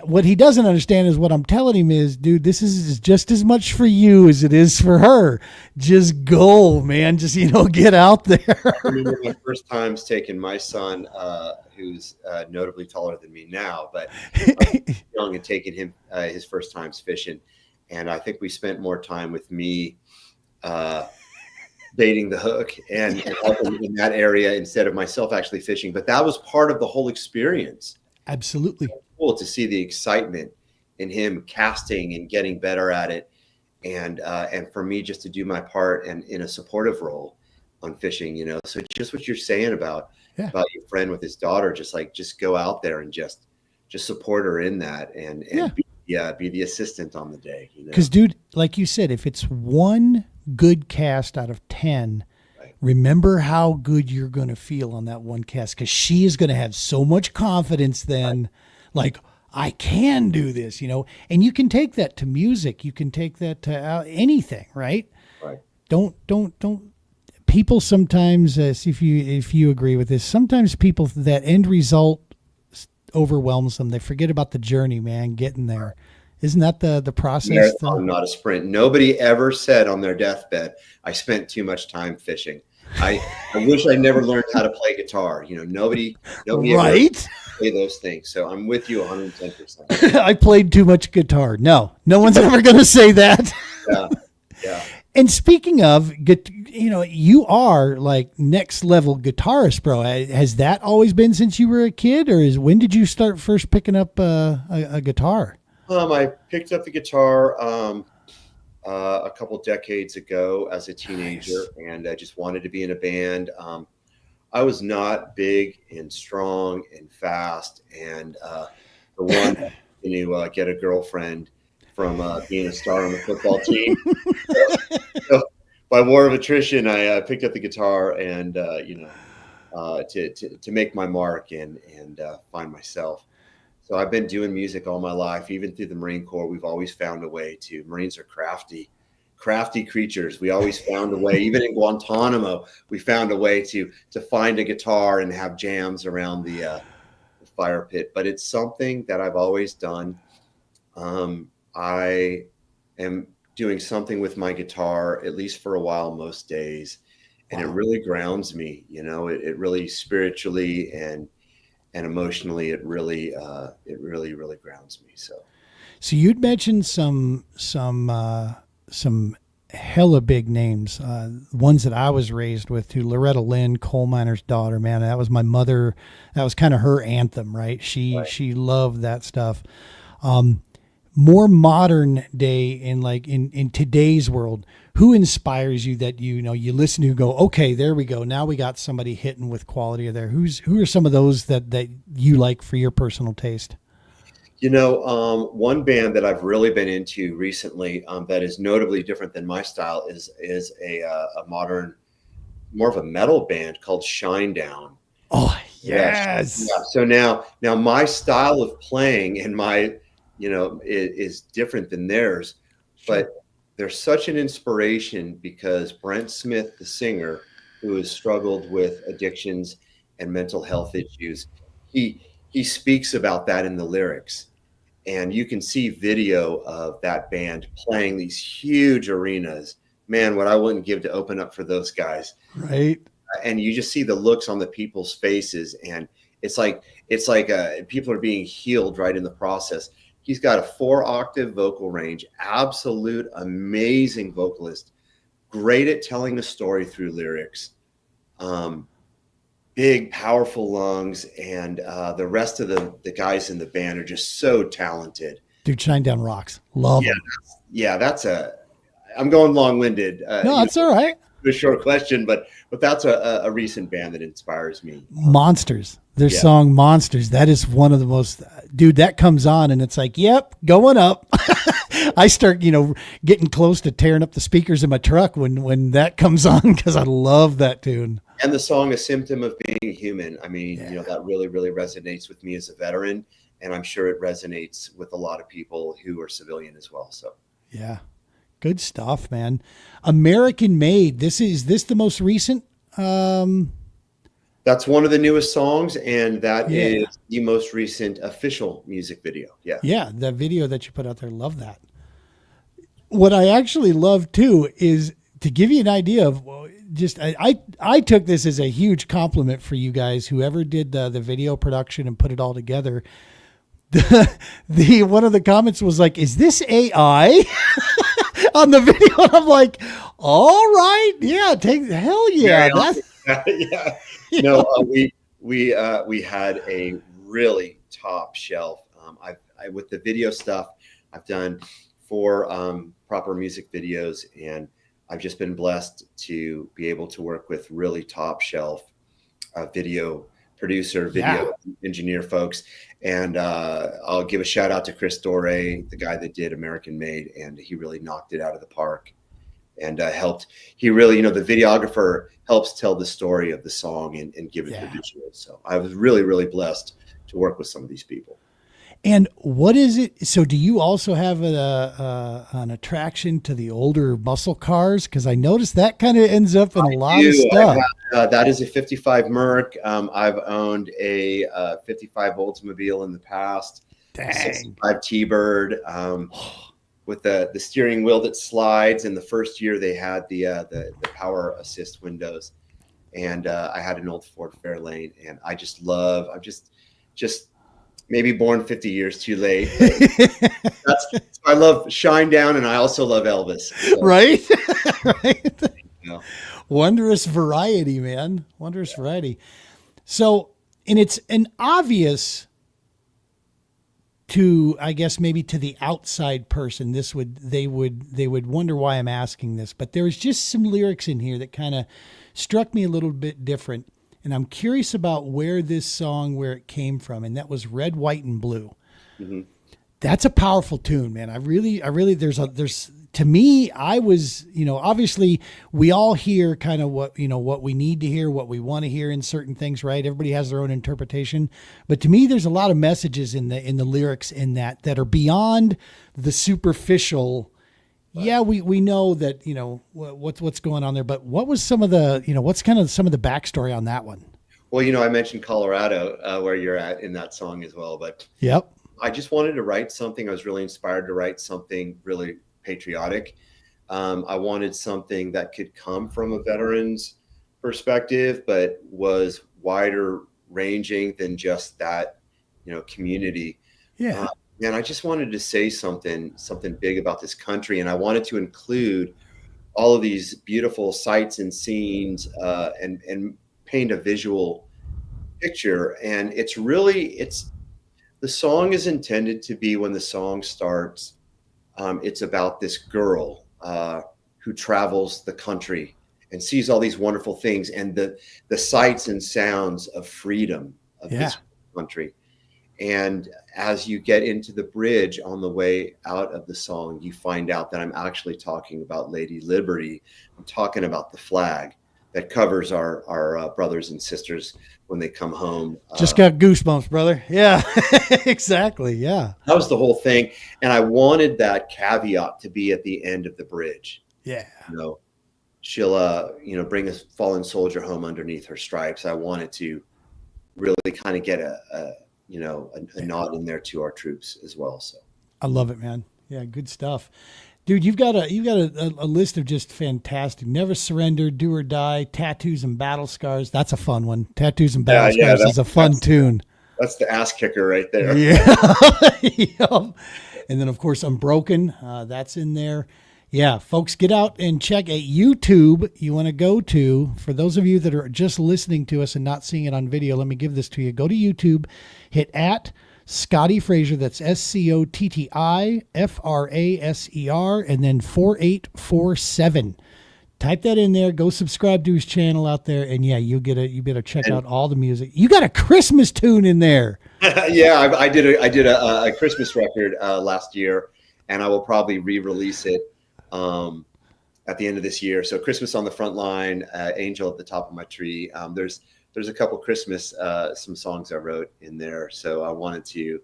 [SPEAKER 2] what he doesn't understand is what I'm telling him is, dude, this is just as much for you as it is for her. Just go, man. Just, get out there.
[SPEAKER 3] I remember my first times taking my son, who's notably taller than me now, but young, and taking him his first times fishing. And I think we spent more time with me baiting the hook and helping in that area instead of myself actually fishing. But that was part of the whole experience.
[SPEAKER 2] Absolutely.
[SPEAKER 3] Cool to see the excitement in him casting and getting better at it, and for me just to do my part and in a supportive role on fishing. So just what you're saying about your friend with his daughter, just go out there and just support her in that and be the assistant on the day.
[SPEAKER 2] Because dude, like you said, if it's one good cast out of 10. Remember how good you're going to feel on that one cast, because she is going to have so much confidence then, like, I can do this, and you can take that to music. You can take that to anything, right?
[SPEAKER 3] Right.
[SPEAKER 2] Don't people sometimes, if you agree with this, sometimes people, that end result overwhelms them. They forget about the journey, man, getting there. Isn't that the process?
[SPEAKER 3] Marathon, not a sprint. Nobody ever said on their deathbed, I spent too much time fishing. I wish I never learned how to play guitar. Nobody
[SPEAKER 2] right?
[SPEAKER 3] ever say those things. So I'm with you 110%.
[SPEAKER 2] I played too much guitar. No one's ever going to say that.
[SPEAKER 3] Yeah.
[SPEAKER 2] And speaking of, you are like next level guitarist, bro. Has that always been since you were a kid, or when did you start first picking up a guitar?
[SPEAKER 3] I picked up the guitar a couple decades ago as a teenager, and I just wanted to be in a band. I was not big and strong and fast, and the one to get a girlfriend from being a star on the football team. So by war of attrition, I picked up the guitar and to make my mark and find myself. So I've been doing music all my life, even through the Marine Corps. We've always found a way to. Marines are crafty creatures. We always found a way. Even in Guantanamo, we found a way to find a guitar and have jams around the fire pit. But it's something that I've always done. I am doing something with my guitar, at least for a while, most days, and it really grounds me. It really spiritually and and emotionally, it really grounds me.
[SPEAKER 2] So you'd mentioned some hella big names, ones that I was raised with too. Loretta Lynn, Coal Miner's Daughter, man, that was my mother. That was kind of her anthem, right? She loved that stuff. More modern day in today's world, who inspires you that you listen to go, okay, there we go. Now we got somebody hitting with quality there. Who are some of those that you like for your personal taste?
[SPEAKER 3] One band that I've really been into recently, that is notably different than my style is a modern, more of a metal band called Shinedown.
[SPEAKER 2] Oh, yes.
[SPEAKER 3] Yeah. So now my style of playing and my, is different than theirs,
[SPEAKER 2] Sure.
[SPEAKER 3] but they're such an inspiration because Brent Smith, the singer, who has struggled with addictions and mental health issues, he speaks about that in the lyrics. And you can see video of that band playing these huge arenas. Man, what I wouldn't give to open up for those guys.
[SPEAKER 2] Right.
[SPEAKER 3] And you just see the looks on the people's faces, and it's like people are being healed right in the process. He's got a 4-octave vocal range, absolute amazing vocalist, great at telling the story through lyrics, big, powerful lungs, and the rest of the guys in the band are just so talented.
[SPEAKER 2] Dude, Shinedown rocks. Love them.
[SPEAKER 3] Yeah, I'm going long-winded.
[SPEAKER 2] No, that's all right.
[SPEAKER 3] A short question, but that's a recent band that inspires me.
[SPEAKER 2] Monsters. Their song Monsters. That is one of the most, dude, that comes on and it's like, yep, going up. I start, getting close to tearing up the speakers in my truck when that comes on, because I love that tune.
[SPEAKER 3] And the song, A Symptom of Being Human. I mean, that really, really resonates with me as a veteran. And I'm sure it resonates with a lot of people who are civilian as well. So,
[SPEAKER 2] yeah. Good stuff, man. American Made. Is this the most recent?
[SPEAKER 3] That's one of the newest songs, and that is the most recent official music video. Yeah.
[SPEAKER 2] Yeah, that video that you put out there. Love that. What I actually love too is to give you an idea of I took this as a huge compliment for you guys, whoever did the video production and put it all together. The one of the comments was like, "Is this AI?" on the video. And I'm like, all right, yeah, hell yeah.
[SPEAKER 3] Yeah. No, we had a really top shelf. I with the video stuff, I've done 4 proper music videos, and I've just been blessed to be able to work with really top shelf video producer, video engineer folks. And I'll give a shout out to Chris Doré, the guy that did American Made, and he really knocked it out of the park and helped. He really, the videographer helps tell the story of the song and give it the visuals. So I was really, really blessed to work with some of these people.
[SPEAKER 2] And what is it? So do you also have an attraction to the older muscle cars? Because I noticed that kind of ends up in a lot of stuff.
[SPEAKER 3] That is a 55 Merc. I've owned a 55 Oldsmobile in the past.
[SPEAKER 2] Dang.
[SPEAKER 3] 65 T-Bird with the steering wheel that slides. And the first year they had the power assist windows. And I had an old Ford Fairlane, and I'm just maybe born 50 years too late. I love Shinedown, and I also love Elvis. So.
[SPEAKER 2] Right? Right. Wondrous variety, man. Wondrous variety. So, and it's an obvious to, I guess, maybe to the outside person, they would wonder why I'm asking this, but there was just some lyrics in here that kind of struck me a little bit different. And I'm curious about where it came from. And that was Red, White, and Blue. Mm-hmm. That's a powerful tune, man. I really, to me, I was, obviously we all hear kind of what we need to hear, what we want to hear in certain things, right? Everybody has their own interpretation. But to me, there's a lot of messages in the lyrics in that are beyond the superficial. Yeah, we know that, what's going on there, but what was some of the, what's kind of some of the backstory on that one?
[SPEAKER 3] Well, I mentioned Colorado, where you're at in that song as well, but
[SPEAKER 2] yep.
[SPEAKER 3] I just wanted to write something. I was really inspired to write something really patriotic. I wanted something that could come from a veteran's perspective, but was wider ranging than just that, community.
[SPEAKER 2] Yeah.
[SPEAKER 3] And I just wanted to say something big about this country, and I wanted to include all of these beautiful sights and scenes, and paint a visual picture. And it's the song is intended to be, when the song starts, it's about this girl who travels the country and sees all these wonderful things, and the sights and sounds of freedom of this country. And as you get into the bridge on the way out of the song, you find out that I'm actually talking about Lady Liberty. I'm talking about the flag that covers our brothers and sisters when they come home.
[SPEAKER 2] Just got goosebumps, brother. Yeah, exactly. Yeah.
[SPEAKER 3] That was the whole thing. And I wanted that caveat to be at the end of the bridge.
[SPEAKER 2] Yeah.
[SPEAKER 3] She'll, bring a fallen soldier home underneath her stripes. I wanted to really kind of get a nod in there to our troops as well. So
[SPEAKER 2] I love it, man. Yeah, good stuff, dude. You've got a list of just fantastic. Never Surrender, Do or Die, Tattoos and Battle Scars. That's a fun one. Tattoos and Battle Scars is a fun tune.
[SPEAKER 3] That's the ass kicker right there.
[SPEAKER 2] Yeah. Yep. And then of course Unbroken. That's in there. Yeah, folks, get out and check at YouTube. You want to go to, for those of you that are just listening to us and not seeing it on video, let me give this to you. Go to YouTube, hit at Scotti Fraser. That's SCOTTI FRASER, and then 4847. Type that in there. Go subscribe to his channel out there, and yeah, you better check out all the music. You got a Christmas tune in there.
[SPEAKER 3] Yeah, I did a Christmas record last year, and I will probably re-release it at the end of this year. So Christmas on the Front Line, Angel at the Top of My Tree. There's a couple Christmas some songs I wrote in there, so I wanted to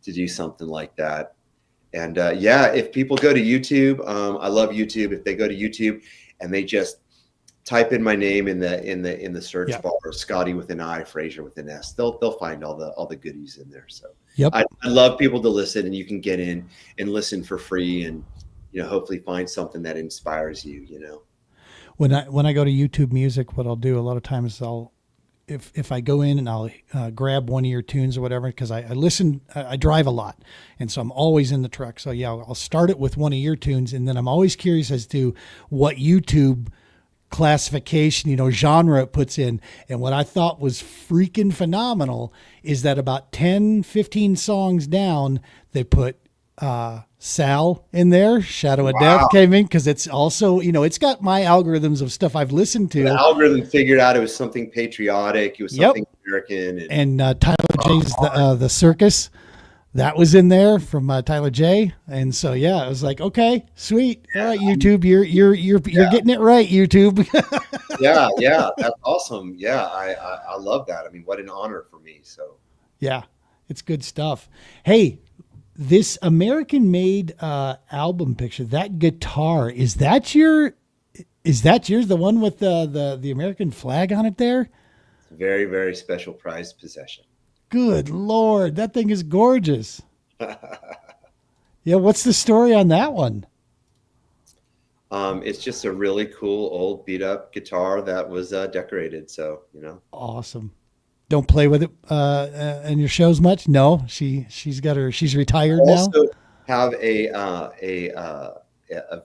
[SPEAKER 3] do something like that. And if people go to YouTube, I love YouTube. If they go to YouTube and they just type in my name in the search bar, Scotti with an I, Fraser with an S, they'll find all the goodies in there. So I love people to listen, and you can get in and listen for free, and hopefully find something that inspires you.
[SPEAKER 2] When I go to YouTube Music, what I'll do a lot of times if I go in and I'll grab one of your tunes or whatever, because I drive a lot, and so I'm always in the truck. So yeah, I'll start it with one of your tunes, and then I'm always curious as to what YouTube classification, genre it puts in. And what I thought was freaking phenomenal is that about 10, 15 songs down, they put Sal in there. Shadow of Death came in because it's also, it's got my algorithms of stuff I've listened to.
[SPEAKER 3] The algorithm figured out it was something patriotic. It was something American.
[SPEAKER 2] And Tyler J's the Circus, that was in there from Tyler J. And so yeah, I was like, okay, sweet. All right, YouTube, you're getting it right, YouTube.
[SPEAKER 3] yeah, that's awesome. Yeah, I love that. I mean, what an honor for me. So
[SPEAKER 2] yeah, it's good stuff. Hey, this American-made album picture, that guitar, is that yours? The one with the American flag on it there?
[SPEAKER 3] It's a very, very special prized possession.
[SPEAKER 2] Good Lord, that thing is gorgeous. Yeah, what's the story on that one?
[SPEAKER 3] It's just a really cool old beat-up guitar that was decorated. So
[SPEAKER 2] awesome. Don't play with it in your shows much? No, she's retired now.
[SPEAKER 3] Also have a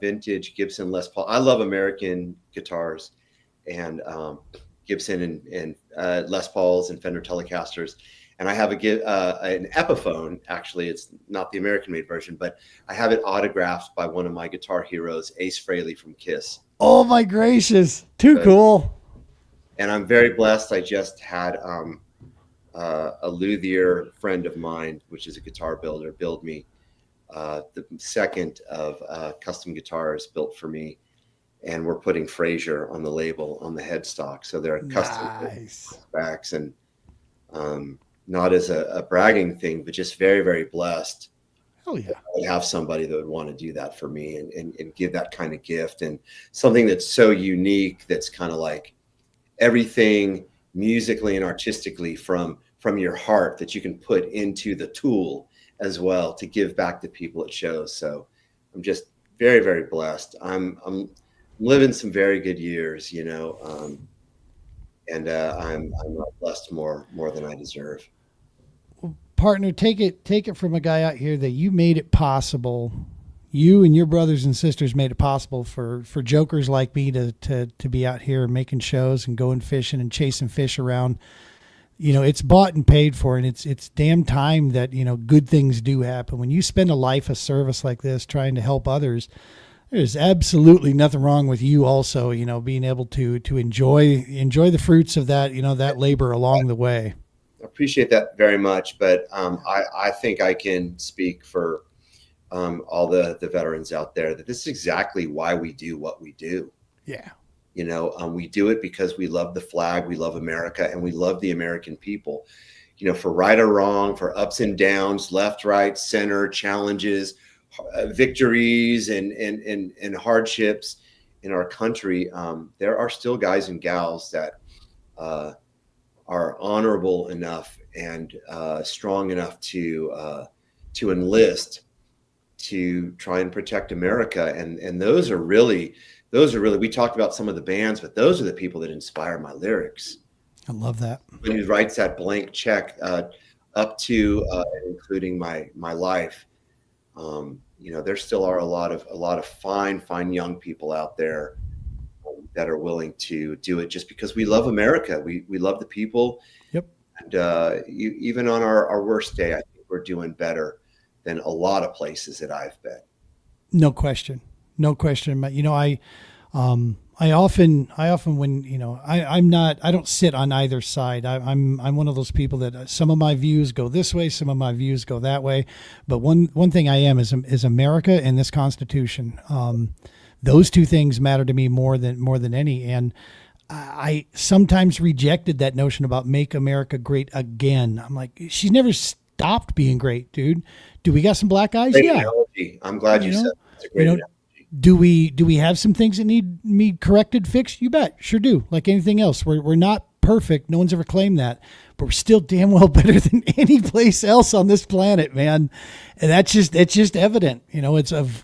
[SPEAKER 3] vintage Gibson Les Paul. I love American guitars, and Gibson and Les Pauls and Fender Telecasters. And I have an Ep010. Actually, it's not the American-made version, but I have it autographed by one of my guitar heroes, Ace Frehley from Kiss.
[SPEAKER 2] Oh my gracious! Too cool.
[SPEAKER 3] And I'm very blessed. I just had a luthier friend of mine, which is a guitar builder, build me the second of custom guitars built for me. And we're putting Fraser on the label on the headstock. So they're custom specs, and not as a bragging thing, but just very, very blessed.
[SPEAKER 2] Oh yeah.
[SPEAKER 3] I would have somebody that would want to do that for me and give that kind of gift, and something that's so unique, that's kind of like everything musically and artistically from your heart that you can put into the tool as well to give back to people at shows. So I'm just very, very blessed. I'm living some very good years, and I'm blessed more than I deserve.
[SPEAKER 2] Partner, take it from a guy out here that you made it possible. You and your brothers and sisters made it possible for jokers like me to be out here making shows and going fishing and chasing fish around. It's bought and paid for, and it's damn time that, good things do happen. When you spend a life of service like this, trying to help others, there's absolutely nothing wrong with you also, being able to enjoy the fruits of that, that labor along the way.
[SPEAKER 3] I appreciate that very much, but I think I can speak for all the veterans out there that this is exactly why we do what we do.
[SPEAKER 2] Yeah.
[SPEAKER 3] We do it because we love the flag, we love America, and we love the American people. For right or wrong, for ups and downs, left, right, center, challenges, victories, and hardships in our country, there are still guys and gals that are honorable enough and strong enough to enlist to try and protect America. And those are really, we talked about some of the bands, but those are the people that inspire my lyrics.
[SPEAKER 2] I love that.
[SPEAKER 3] When he writes that blank check up to including my life, there still are a lot of fine young people out there that are willing to do it just because we love America. We love the people.
[SPEAKER 2] Yep.
[SPEAKER 3] And even on our worst day, I think we're doing better than a lot of places that I've been.
[SPEAKER 2] No question. I often when I don't sit on either side. I'm one of those people that some of my views go this way, some of my views go that way. But one thing I am is America and this Constitution. Those two things matter to me more than any. And I sometimes rejected that notion about make America great again. I'm like, she's never stopped being great, dude. Do we got some black guys?
[SPEAKER 3] Great
[SPEAKER 2] yeah.
[SPEAKER 3] Analogy. I'm glad you said that. It's a great analogy.
[SPEAKER 2] Do we have some things that need corrected, fixed? You bet. Sure do. Like anything else. We're not perfect. No one's ever claimed that, but we're still damn well better than any place else on this planet, man. And it's just evident, it's of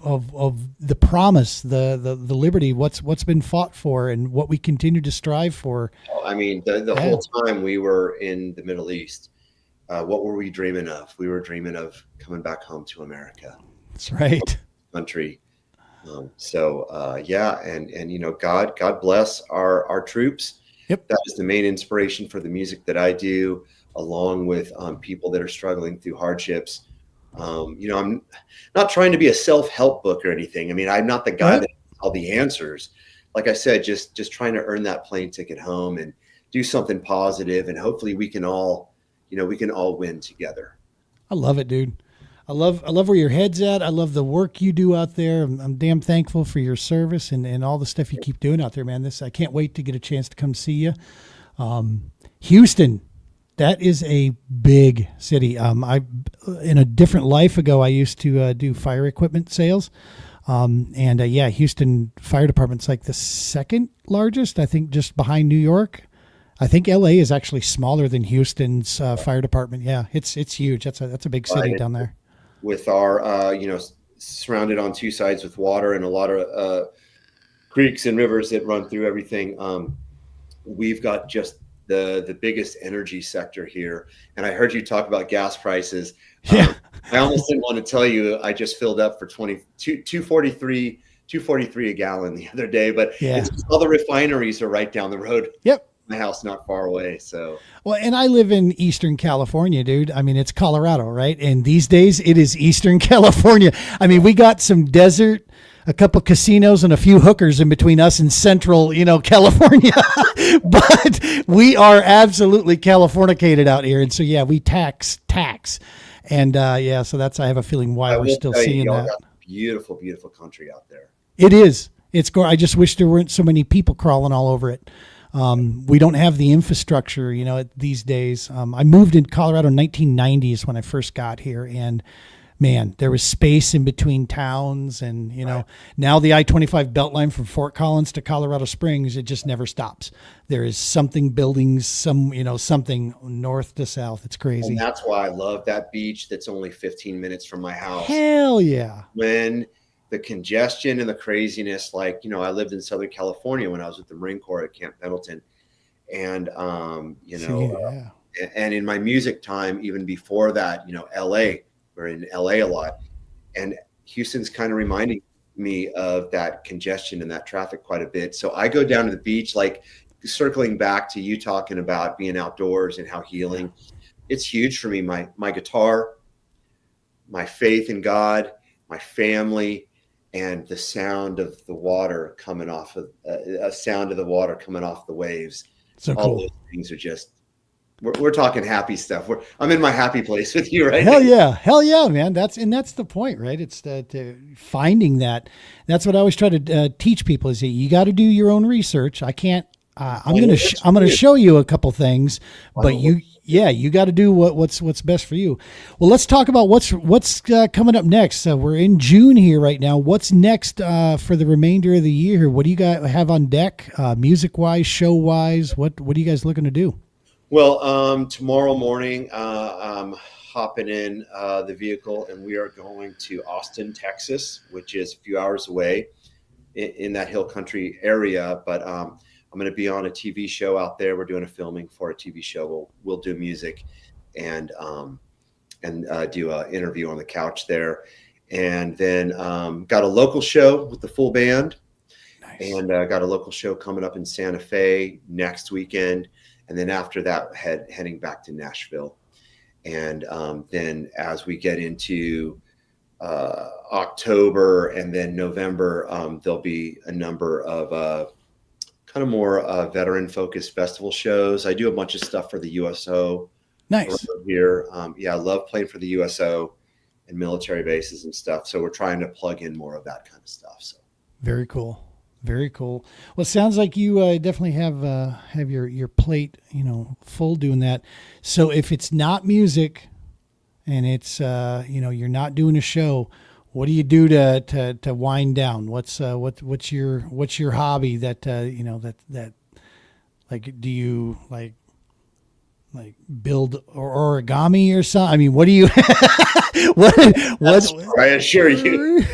[SPEAKER 2] the promise, the liberty, what's been fought for and what we continue to strive for.
[SPEAKER 3] I mean, the whole time we were in the Middle East, what were we dreaming of? We were dreaming of coming back home to America.
[SPEAKER 2] That's right.
[SPEAKER 3] Country. And God bless our troops.
[SPEAKER 2] Yep.
[SPEAKER 3] That is the main inspiration for the music that I do, along with people that are struggling through hardships. I'm not trying to be a self-help book or anything. I mean, I'm not the guy that has all the answers. Like I said, just trying to earn that plane ticket home and do something positive, and hopefully we can all win together.
[SPEAKER 2] I love it, dude. I love where your head's at. I love the work you do out there. I'm damn thankful for your service and all the stuff you keep doing out there, man. I can't wait to get a chance to come see you. Houston, that is a big city. In a different life ago, I used to do fire equipment sales. Houston Fire Department's like the second largest, I think, just behind New York. I think LA is actually smaller than Houston's fire department. Yeah, it's huge. That's a big city down there.
[SPEAKER 3] With our, surrounded on two sides with water and a lot of creeks and rivers that run through everything. We've got just the biggest energy sector here. And I heard you talk about gas prices.
[SPEAKER 2] Yeah.
[SPEAKER 3] I almost didn't want to tell you, I just filled up for $2.43 a gallon the other day, but it's just all the refineries are right down the road.
[SPEAKER 2] Yep.
[SPEAKER 3] My house not far away. So
[SPEAKER 2] well, and I live in Eastern California, dude. I mean, it's Colorado, right? And these days it is Eastern California. I mean, we got some desert, a couple casinos, and a few hookers in between us and Central, California. But we are absolutely Californicated out here, and so we tax, and so that's, I have a feeling why we're still seeing that.
[SPEAKER 3] Got beautiful, beautiful country out there.
[SPEAKER 2] It is. I just wish there weren't so many people crawling all over it. We don't have the infrastructure, these days. I moved in Colorado in 1990s when I first got here, and man, there was space in between towns, and now the I-25 Beltline from Fort Collins to Colorado Springs, it just never stops. There is something something north to south. It's crazy.
[SPEAKER 3] And that's why I love that beach that's only 15 minutes from my house.
[SPEAKER 2] Hell yeah.
[SPEAKER 3] When the congestion and the craziness, I lived in Southern California when I was with the Marine Corps at Camp Pendleton, And,
[SPEAKER 2] Yeah.
[SPEAKER 3] and in my music time, even before that, LA, we're in LA a lot. And Houston's kind of reminding me of that congestion and that traffic quite a bit. So I go down to the beach, like circling back to you talking about being outdoors and how healing. It's huge for me. My guitar, my faith in God, my family, and the sound of the water coming off of a sound of the water coming off the waves.
[SPEAKER 2] So
[SPEAKER 3] All
[SPEAKER 2] cool.
[SPEAKER 3] those things are just, we're talking happy stuff. I'm in my happy place with you right
[SPEAKER 2] Hell
[SPEAKER 3] now.
[SPEAKER 2] hell yeah, man. That's the point, right? It's to finding that. That's what I always try to teach people is that you got to do your own research. I can't. I'm gonna show you a couple things, but you got to do what's best for you. Well, let's talk about what's coming up next. We're in June here right now. What's next for the remainder of the year? What do you guys have on deck, music wise, show wise? What are you guys looking to do?
[SPEAKER 3] Well, tomorrow morning, I'm hopping in the vehicle, and we are going to Austin, Texas, which is a few hours away in that hill country area. But I'm going to be on a TV show out there. We're doing a filming for a TV show. We'll do music and do an interview on the couch there. And then got a local show with the full band. Nice. And got a local show coming up in Santa Fe next weekend. And then after that, heading back to Nashville. And then as we get into October and then November, there'll be a number of kind of more veteran-focused festival shows. I do a bunch of stuff for the USO.
[SPEAKER 2] Nice.
[SPEAKER 3] Here. I love playing for the USO and military bases and stuff. So we're trying to plug in more of that kind of stuff. So
[SPEAKER 2] very cool. Very cool. Well, it sounds like you definitely have your plate, full doing that. So if it's not music and it's, you're not doing a show, what do you do to wind down? What's your hobby that, that like, do you like build origami or something? I mean, what do you,
[SPEAKER 3] I assure you.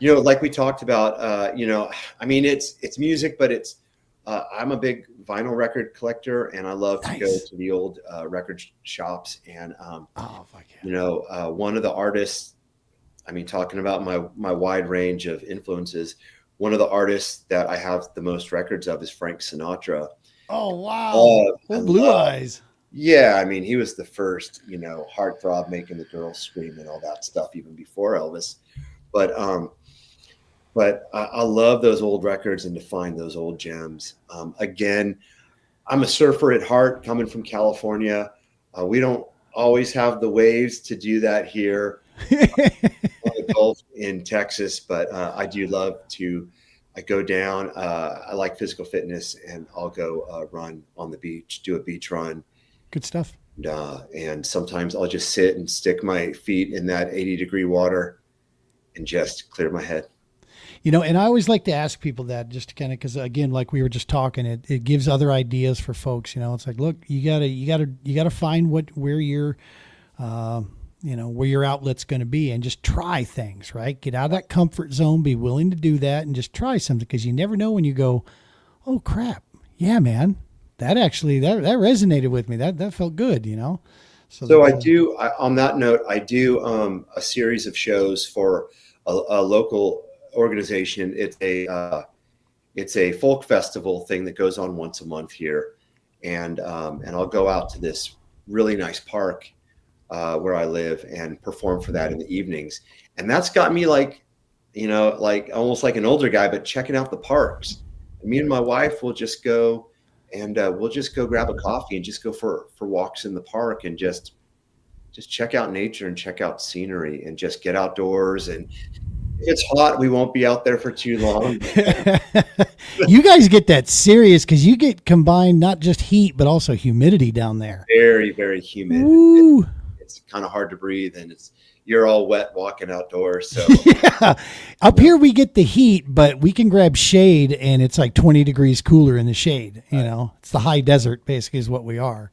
[SPEAKER 3] Like we talked about, I mean, it's music, but it's, I'm a big vinyl record collector, and I love to go to the old record shops. And, one of the artists, I mean, talking about my wide range of influences, one of the artists that I have the most records of is Frank Sinatra.
[SPEAKER 2] Oh, wow. Blue Eyes.
[SPEAKER 3] Yeah. I mean, he was the first, heartthrob, making the girls scream and all that stuff, even before Elvis. But I love those old records and to find those old gems. Again, I'm a surfer at heart, coming from California. We don't always have the waves to do that here on the Gulf in Texas, but I do love to. I go down. I like physical fitness, and I'll go run on the beach, do a beach run.
[SPEAKER 2] Good stuff.
[SPEAKER 3] And sometimes I'll just sit and stick my feet in that 80-degree water and just clear my head.
[SPEAKER 2] And I always like to ask people that, just to kind of, because again, like we were just talking, it gives other ideas for folks. It's like, look, you gotta find where your outlet's going to be, and just try things, right? Get out of that comfort zone, be willing to do that, and just try something, because you never know when you go, oh crap, yeah, man, that actually that resonated with me. That felt good, So
[SPEAKER 3] I do. On that note, I do a series of shows for a local organization. It's a folk festival thing that goes on once a month here, and I'll go out to this really nice park where I live and perform for that in the evenings. And that's got me like almost like an older guy, but checking out the parks. And me and my wife will just go and we'll just go grab a coffee and just go for walks in the park and just check out nature and check out scenery and just get outdoors. And if it's hot, we won't be out there for too long.
[SPEAKER 2] You guys get that serious, because you get combined not just heat but also humidity down there.
[SPEAKER 3] Very, very humid. It's kind of hard to breathe, and you're all wet walking outdoors. So
[SPEAKER 2] yeah. Up here we get the heat, but we can grab shade, and it's like 20 degrees cooler in the shade. It's the high desert basically is what we are.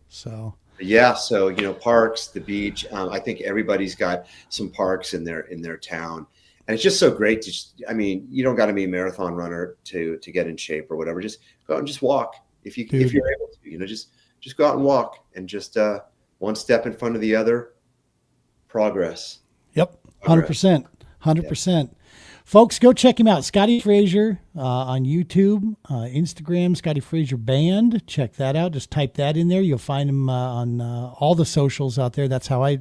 [SPEAKER 2] So
[SPEAKER 3] yeah, so parks, the beach. I think everybody's got some parks in their town, And it's just so great to I mean, you don't got to be a marathon runner to get in shape or whatever. Just go out and just walk if you're able to, you know, just go out and walk, and just one step in front of the other. Progress.
[SPEAKER 2] Yep. 100%. 100%. Folks, go check him out. Scotti Fraser on YouTube, Instagram, Scotti Fraser Band. Check that out. Just type that in there. You'll find him on all the socials out there. That's how I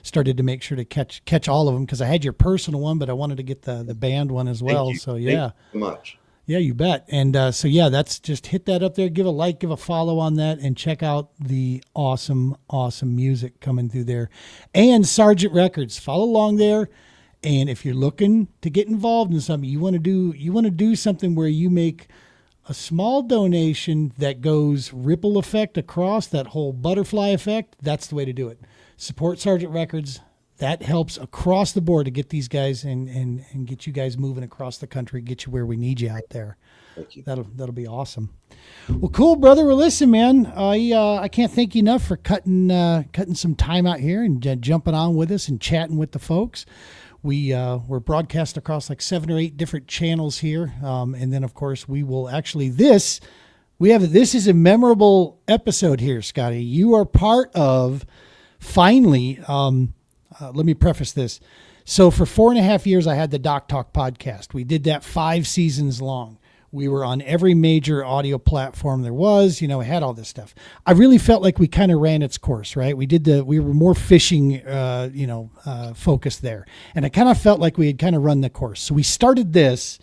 [SPEAKER 2] started to make sure to catch all of them, because I had your personal one, but I wanted to get the band one as well. So, yeah.
[SPEAKER 3] Thank you so much.
[SPEAKER 2] Yeah, you bet. And so, yeah, that's just hit that up there. Give a like, give a follow on that, and check out the awesome, awesome music coming through there. And Sergeant Records. Follow along there. And if you're looking to get involved in something, you want to do something where you make a small donation that goes ripple effect across that whole butterfly effect, that's the way to do it. Support Sergeant Records. That helps across the board to get these guys and get you guys moving across the country, get you where we need you out there.
[SPEAKER 3] Thank you.
[SPEAKER 2] That'll be awesome. Well, cool, brother. Well, listen, man, I can't thank you enough for cutting some time out here and jumping on with us and chatting with the folks. We're broadcast across like 7 or 8 different channels here. And then of course we will actually, this is a memorable episode here, Scotty. You are part of, finally, let me preface this. So for 4.5 years, I had the Doc Talk podcast. We did that 5 seasons long. We were on every major audio platform there was, we had all this stuff. I really felt like we kind of ran its course, right? We were more fishing, focused there. And I kind of felt like we had kind of run the course. So we started this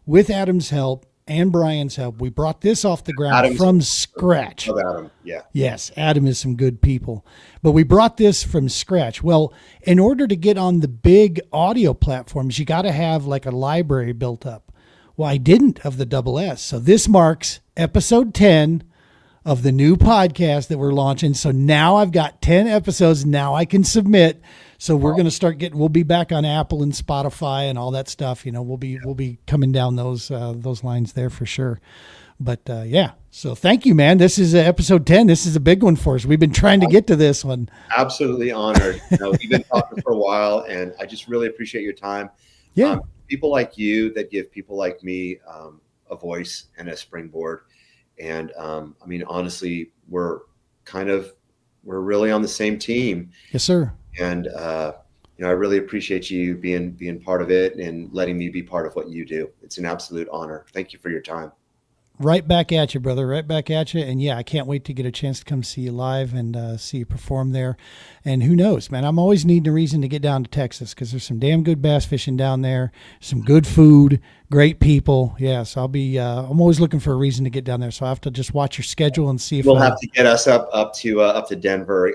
[SPEAKER 2] with Adam's help and Brian's help. We brought this off the ground from scratch.
[SPEAKER 3] Adam, yeah.
[SPEAKER 2] Yes, Adam is some good people. But we brought this from scratch. Well, in order to get on the big audio platforms, you got to have like a library built up. Well, I didn't of the double S. So this marks episode 10 of the new podcast that we're launching. So now I've got 10 episodes. Now I can submit. So we're going to start we'll be back on Apple and Spotify and all that stuff. We'll be coming down those lines there for sure. But yeah, so thank you, man. This is episode 10. This is a big one for us. We've been trying to get to this one.
[SPEAKER 3] Absolutely honored. We've been talking for a while, and I just really appreciate your time.
[SPEAKER 2] Yeah.
[SPEAKER 3] People like you that give people like me a voice and a springboard. And I mean, honestly, we're really on the same team.
[SPEAKER 2] Yes, sir.
[SPEAKER 3] And I really appreciate you being part of it and letting me be part of what you do. It's an absolute honor. Thank you for your time.
[SPEAKER 2] Right back at you, brother. Right back at you. And yeah, I can't wait to get a chance to come see you live and see you perform there. And who knows, man, I'm always needing a reason to get down to Texas because there's some damn good bass fishing down there, some good food, great people. Yeah, so I'm always looking for a reason to get down there. So I have to just watch your schedule and see if
[SPEAKER 3] we'll have to get us up to Denver,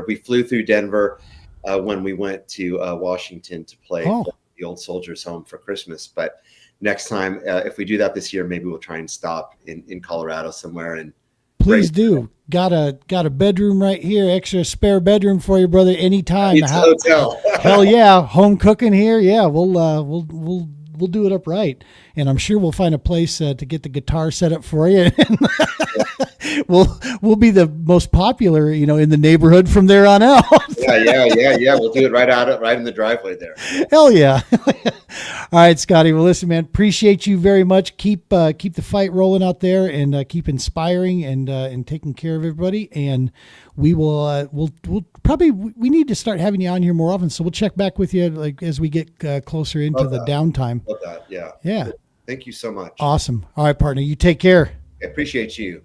[SPEAKER 3] we flew through Denver when we went to Washington to play the Old Soldiers Home for Christmas. But next time, if we do that this year, maybe we'll try and stop in Colorado somewhere. And
[SPEAKER 2] please do. Got a bedroom right here, extra spare bedroom for you, brother. Anytime.
[SPEAKER 3] It's a hotel.
[SPEAKER 2] Hell yeah, home cooking here. Yeah, we'll do it up right, and I'm sure we'll find a place to get the guitar set up for you. We'll be the most popular, in the neighborhood from there on out.
[SPEAKER 3] Yeah. We'll do it right in the driveway there.
[SPEAKER 2] Hell yeah. All right, Scotty. Well, listen, man, appreciate you very much. Keep the fight rolling out there and keep inspiring and taking care of everybody. And we will we'll probably we need to start having you on here more often. So we'll check back with you like as we get closer into the downtime.
[SPEAKER 3] Love that. Yeah.
[SPEAKER 2] Yeah.
[SPEAKER 3] Thank you so much.
[SPEAKER 2] Awesome. All right, partner. You take care.
[SPEAKER 3] I appreciate you.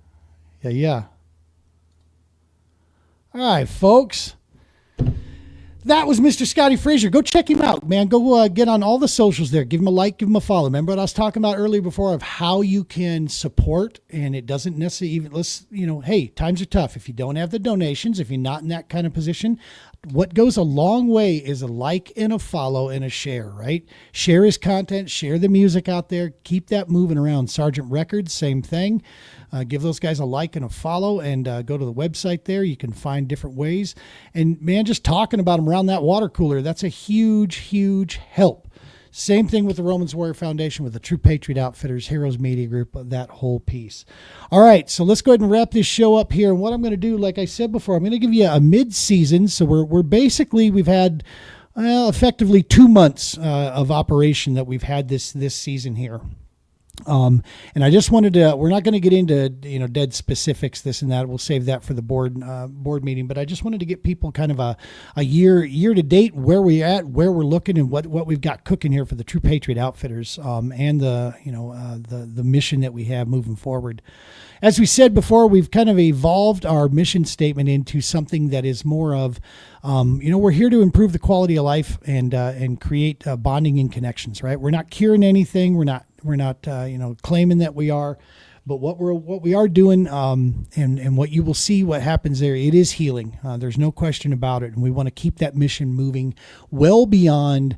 [SPEAKER 2] Yeah. All right, folks. That was Mr. Scotti Fraser. Go check him out, man. Go get on all the socials there. Give him a like, give him a follow. Remember what I was talking about earlier before of how you can support, and it doesn't necessarily hey, times are tough. If you don't have the donations, if you're not in that kind of position, what goes a long way is a like and a follow and a share, right? Share his content, share the music out there. Keep that moving around. Sergeant Records, same thing. Give those guys a like and a follow, and go to the website there. You can find different ways. And man, just talking about them around that water cooler, that's a huge, huge help. Same thing with the Romans Warrior Foundation, with the True Patriot Outfitters, Heroes Media Group, that whole piece. All right, so let's go ahead and wrap this show up here. And what I'm going to do, like I said before, I'm going to give you a mid-season. So we've had well, effectively 2 months of operation that we've had this season here. And I just wanted to, we're not going to get into, dead specifics, this and that. We'll save that for the board meeting, but I just wanted to get people kind of a year to date, where we're at, where we're looking, and what we've got cooking here for the True Patriot Outfitters, and the mission that we have moving forward. As we said before, we've kind of evolved our mission statement into something that is more of, we're here to improve the quality of life and create bonding and connections, right? We're not curing anything. We're not claiming that we are, but what we are doing, and what you will see what happens there, it is healing. There's no question about it. And we want to keep that mission moving well beyond,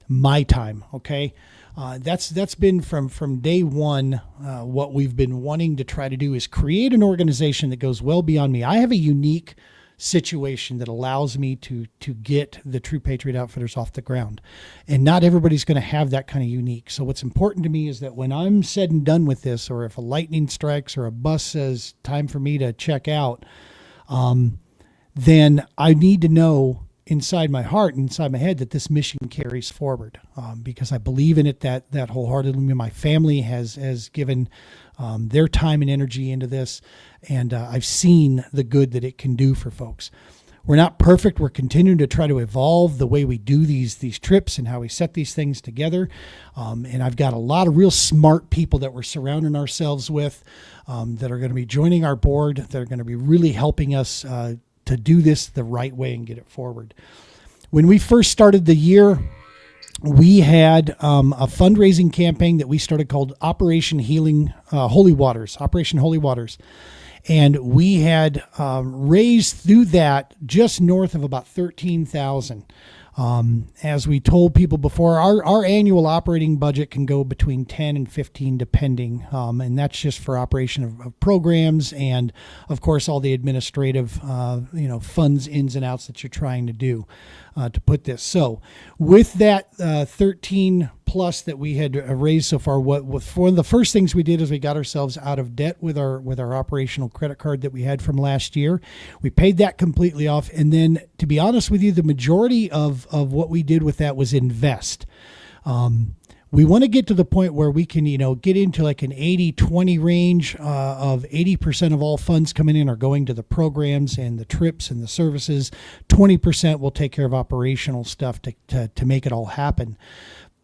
[SPEAKER 2] my time. Okay. That's been from day one. What we've been wanting to try to do is create an organization that goes well beyond me. I have a unique situation that allows me to get the True Patriot Outfitters off the ground, and not everybody's going to have that kind of unique. So what's important to me is that when I'm said and done with this, or if a lightning strikes or a bus says time for me to check out, then I need to know inside my heart, inside my head, that this mission carries forward, because I believe in it that wholeheartedly. My family has given their time and energy into this, and I've seen the good that it can do for folks. We're not perfect. We're continuing to try to evolve the way we do these trips and how we set these things together. And I've got a lot of real smart people that we're surrounding ourselves with, that are going to be joining our board, that are going to be really helping us to do this the right way and get it forward. When we first started the year, we had a fundraising campaign that we started called Operation Holy Waters. And we had raised through that just north of about $13,000. As we told people before, our annual operating budget can go between 10 and 15 depending. And that's just for operation of programs and, of course, all the administrative, funds, ins and outs that you're trying to do to put this. So with that 13 plus that we had raised so far, one of the first things we did is we got ourselves out of debt with our operational credit card that we had from last year. We paid that completely off. And then, to be honest with you, the majority of what we did with that was invest. We want to get to the point where we can, get into like an 80-20 range, of 80% of all funds coming in are going to the programs and the trips and the services. 20% will take care of operational stuff to make it all happen.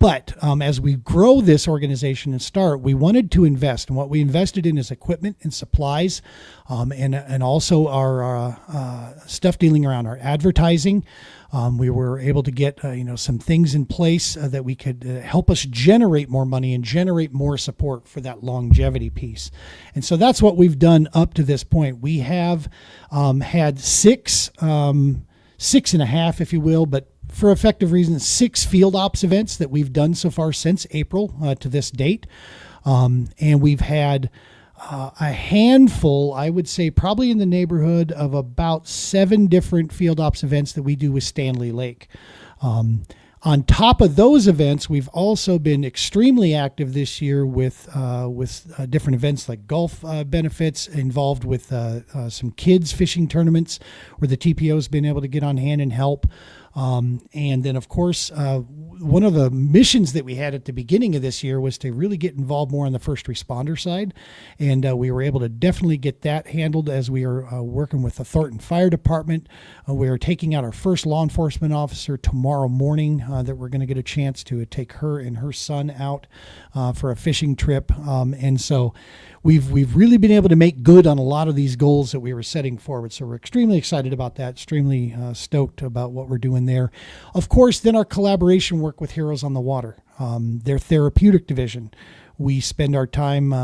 [SPEAKER 2] But as we grow this organization and start, we wanted to invest. And what we invested in is equipment and supplies, and also our stuff dealing around our advertising. We were able to get some things in place that we could help us generate more money and generate more support for that longevity piece. And so that's what we've done up to this point. We have had six and a half, if you will, but for effective reasons, 6 field ops events that we've done so far since April to this date. And we've had a handful, I would say probably in the neighborhood of about 7 different field ops events that we do with Stanley Lake. On top of those events, we've also been extremely active this year with different events like golf benefits, involved with some kids fishing tournaments where the TPO's been able to get on hand and help. And then, of course, one of the missions that we had at the beginning of this year was to really get involved more on the first responder side. And we were able to definitely get that handled as we are working with the Thornton Fire Department. We are taking out our first law enforcement officer tomorrow morning that we're going to get a chance to take her and her son out for a fishing trip. And so we've really been able to make good on a lot of these goals that we were setting forward. So we're extremely excited about that, extremely stoked about what we're doing there. Of course, then our collaboration work with Heroes on the Water, their therapeutic division. We spend our time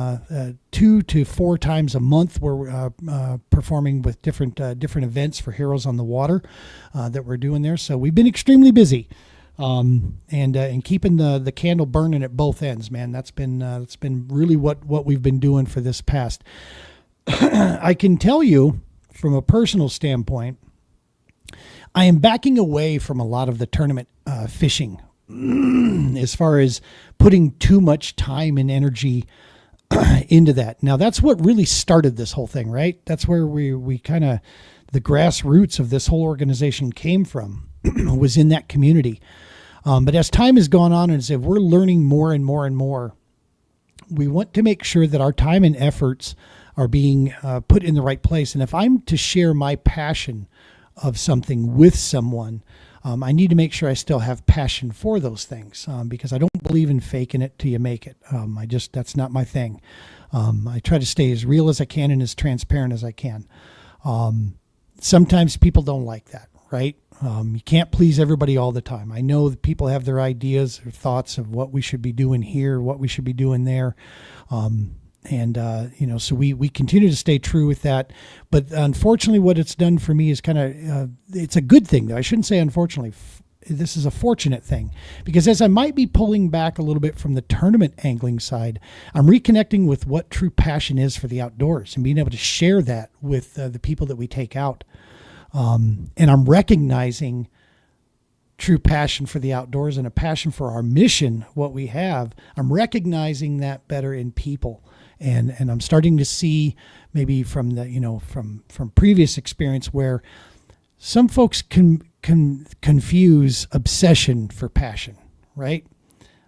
[SPEAKER 2] 2 to 4 times a month. We're performing with different events for Heroes on the Water that we're doing there. So we've been extremely busy. And keeping the candle burning at both ends, man. That's been really what we've been doing for this past. I can tell you from a personal standpoint, I am backing away from a lot of the tournament fishing as far as putting too much time and energy into that. Now, that's what really started this whole thing, right? That's where we kind of, the grassroots of this whole organization came from was in that community. But as time has gone on, and as if we're learning more and more and more, we want to make sure that our time and efforts are being put in the right place. And if I'm to share my passion of something with someone, I need to make sure I still have passion for those things, because I don't believe in faking it till you make it. That's not my thing. I try to stay as real as I can and as transparent as I can. Sometimes people don't like that, right? You can't please everybody all the time. I know that people have their ideas or thoughts of what we should be doing here, what we should be doing there. So we continue to stay true with that. But unfortunately, what it's done for me is kind of, it's a good thing, though. I shouldn't say unfortunately. This is a fortunate thing, because as I might be pulling back a little bit from the tournament angling side, I'm reconnecting with what true passion is for the outdoors and being able to share that with the people that we take out. And I'm recognizing true passion for the outdoors and a passion for our mission, what we have. I'm recognizing that better in people. And I'm starting to see, maybe from the, from previous experience, where some folks can confuse obsession for passion, right?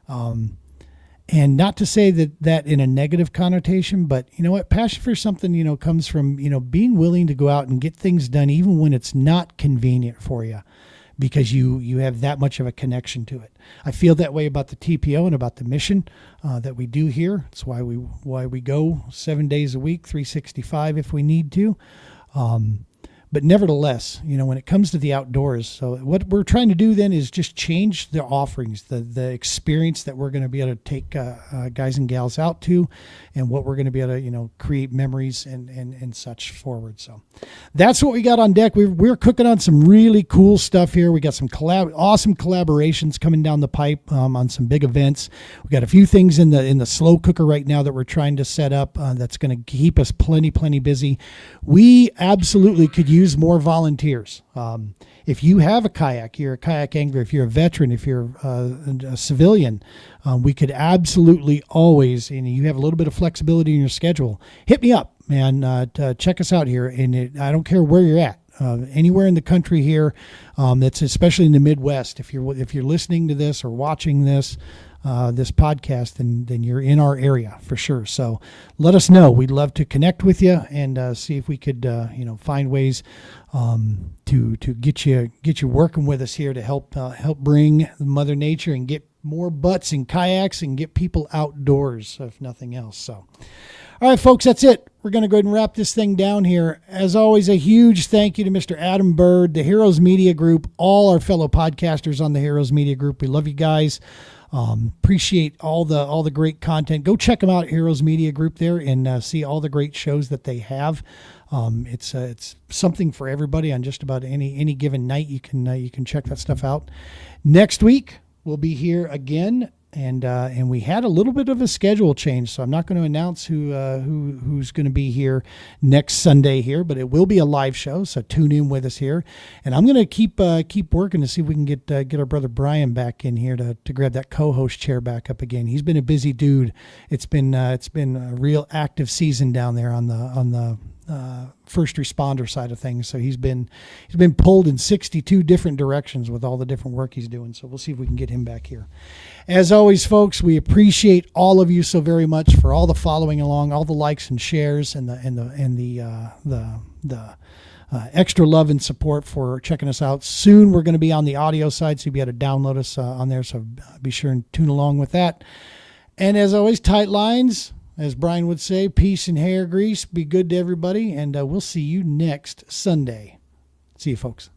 [SPEAKER 2] And not to say that in a negative connotation, but you know what? Passion for something, comes from, being willing to go out and get things done even when it's not convenient for you, because you have that much of a connection to it. I feel that way about the TPO and about the mission that we do here. It's why we go 7 days a week, 365 if we need to. But nevertheless, when it comes to the outdoors, so what we're trying to do then is just change the offerings, the experience that we're going to be able to take guys and gals out to, and what we're going to be able to, create memories and such forward. So that's what we got on deck. We're cooking on some really cool stuff here. We got some awesome collaborations coming down the pipe on some big events. We got a few things in the slow cooker right now that we're trying to set up that's going to keep us plenty busy. We absolutely could use more volunteers. If you have a kayak, you're a kayak angler, if you're a veteran, if you're a civilian, we could absolutely always, and you have a little bit of flexibility in your schedule, hit me up, man. Check us out here. And I don't care where you're at. Anywhere in the country here, that's especially in the Midwest. If you're listening to this or watching this podcast, then you're in our area for sure. So let us know. We'd love to connect with you and see if we could find ways to get you working with us here to help bring Mother Nature and get more butts in kayaks and get people outdoors, if nothing else. So all right, folks, that's it. We're going to go ahead and wrap this thing down here. As always, a huge thank you to Mr. Adam Bird, the Heroes Media Group, all our fellow podcasters on the Heroes Media Group. We love you guys. Appreciate all the great content. Go check them out at Heroes Media Group there and see all the great shows that they have. It's something for everybody on just about any given night. You can check that stuff out. Next week we'll be here again. And we had a little bit of a schedule change, so I'm not going to announce who's going to be here next Sunday here, but it will be a live show. So tune in with us here, and I'm going to keep working to see if we can get our brother Brian back in here to grab that co-host chair back up again. He's been a busy dude. It's been a real active season down there on the first responder side of things. So he's been pulled in 62 different directions with all the different work he's doing. So we'll see if we can get him back here. As always, folks, we appreciate all of you so very much for all the following along, all the likes and shares, and the extra love and support for checking us out. Soon we're going to be on the audio side, so you'll be able to download us on there. So be sure and tune along with that. And as always, tight lines. As Brian would say, peace and hair grease. Be good to everybody, and we'll see you next Sunday. See you, folks.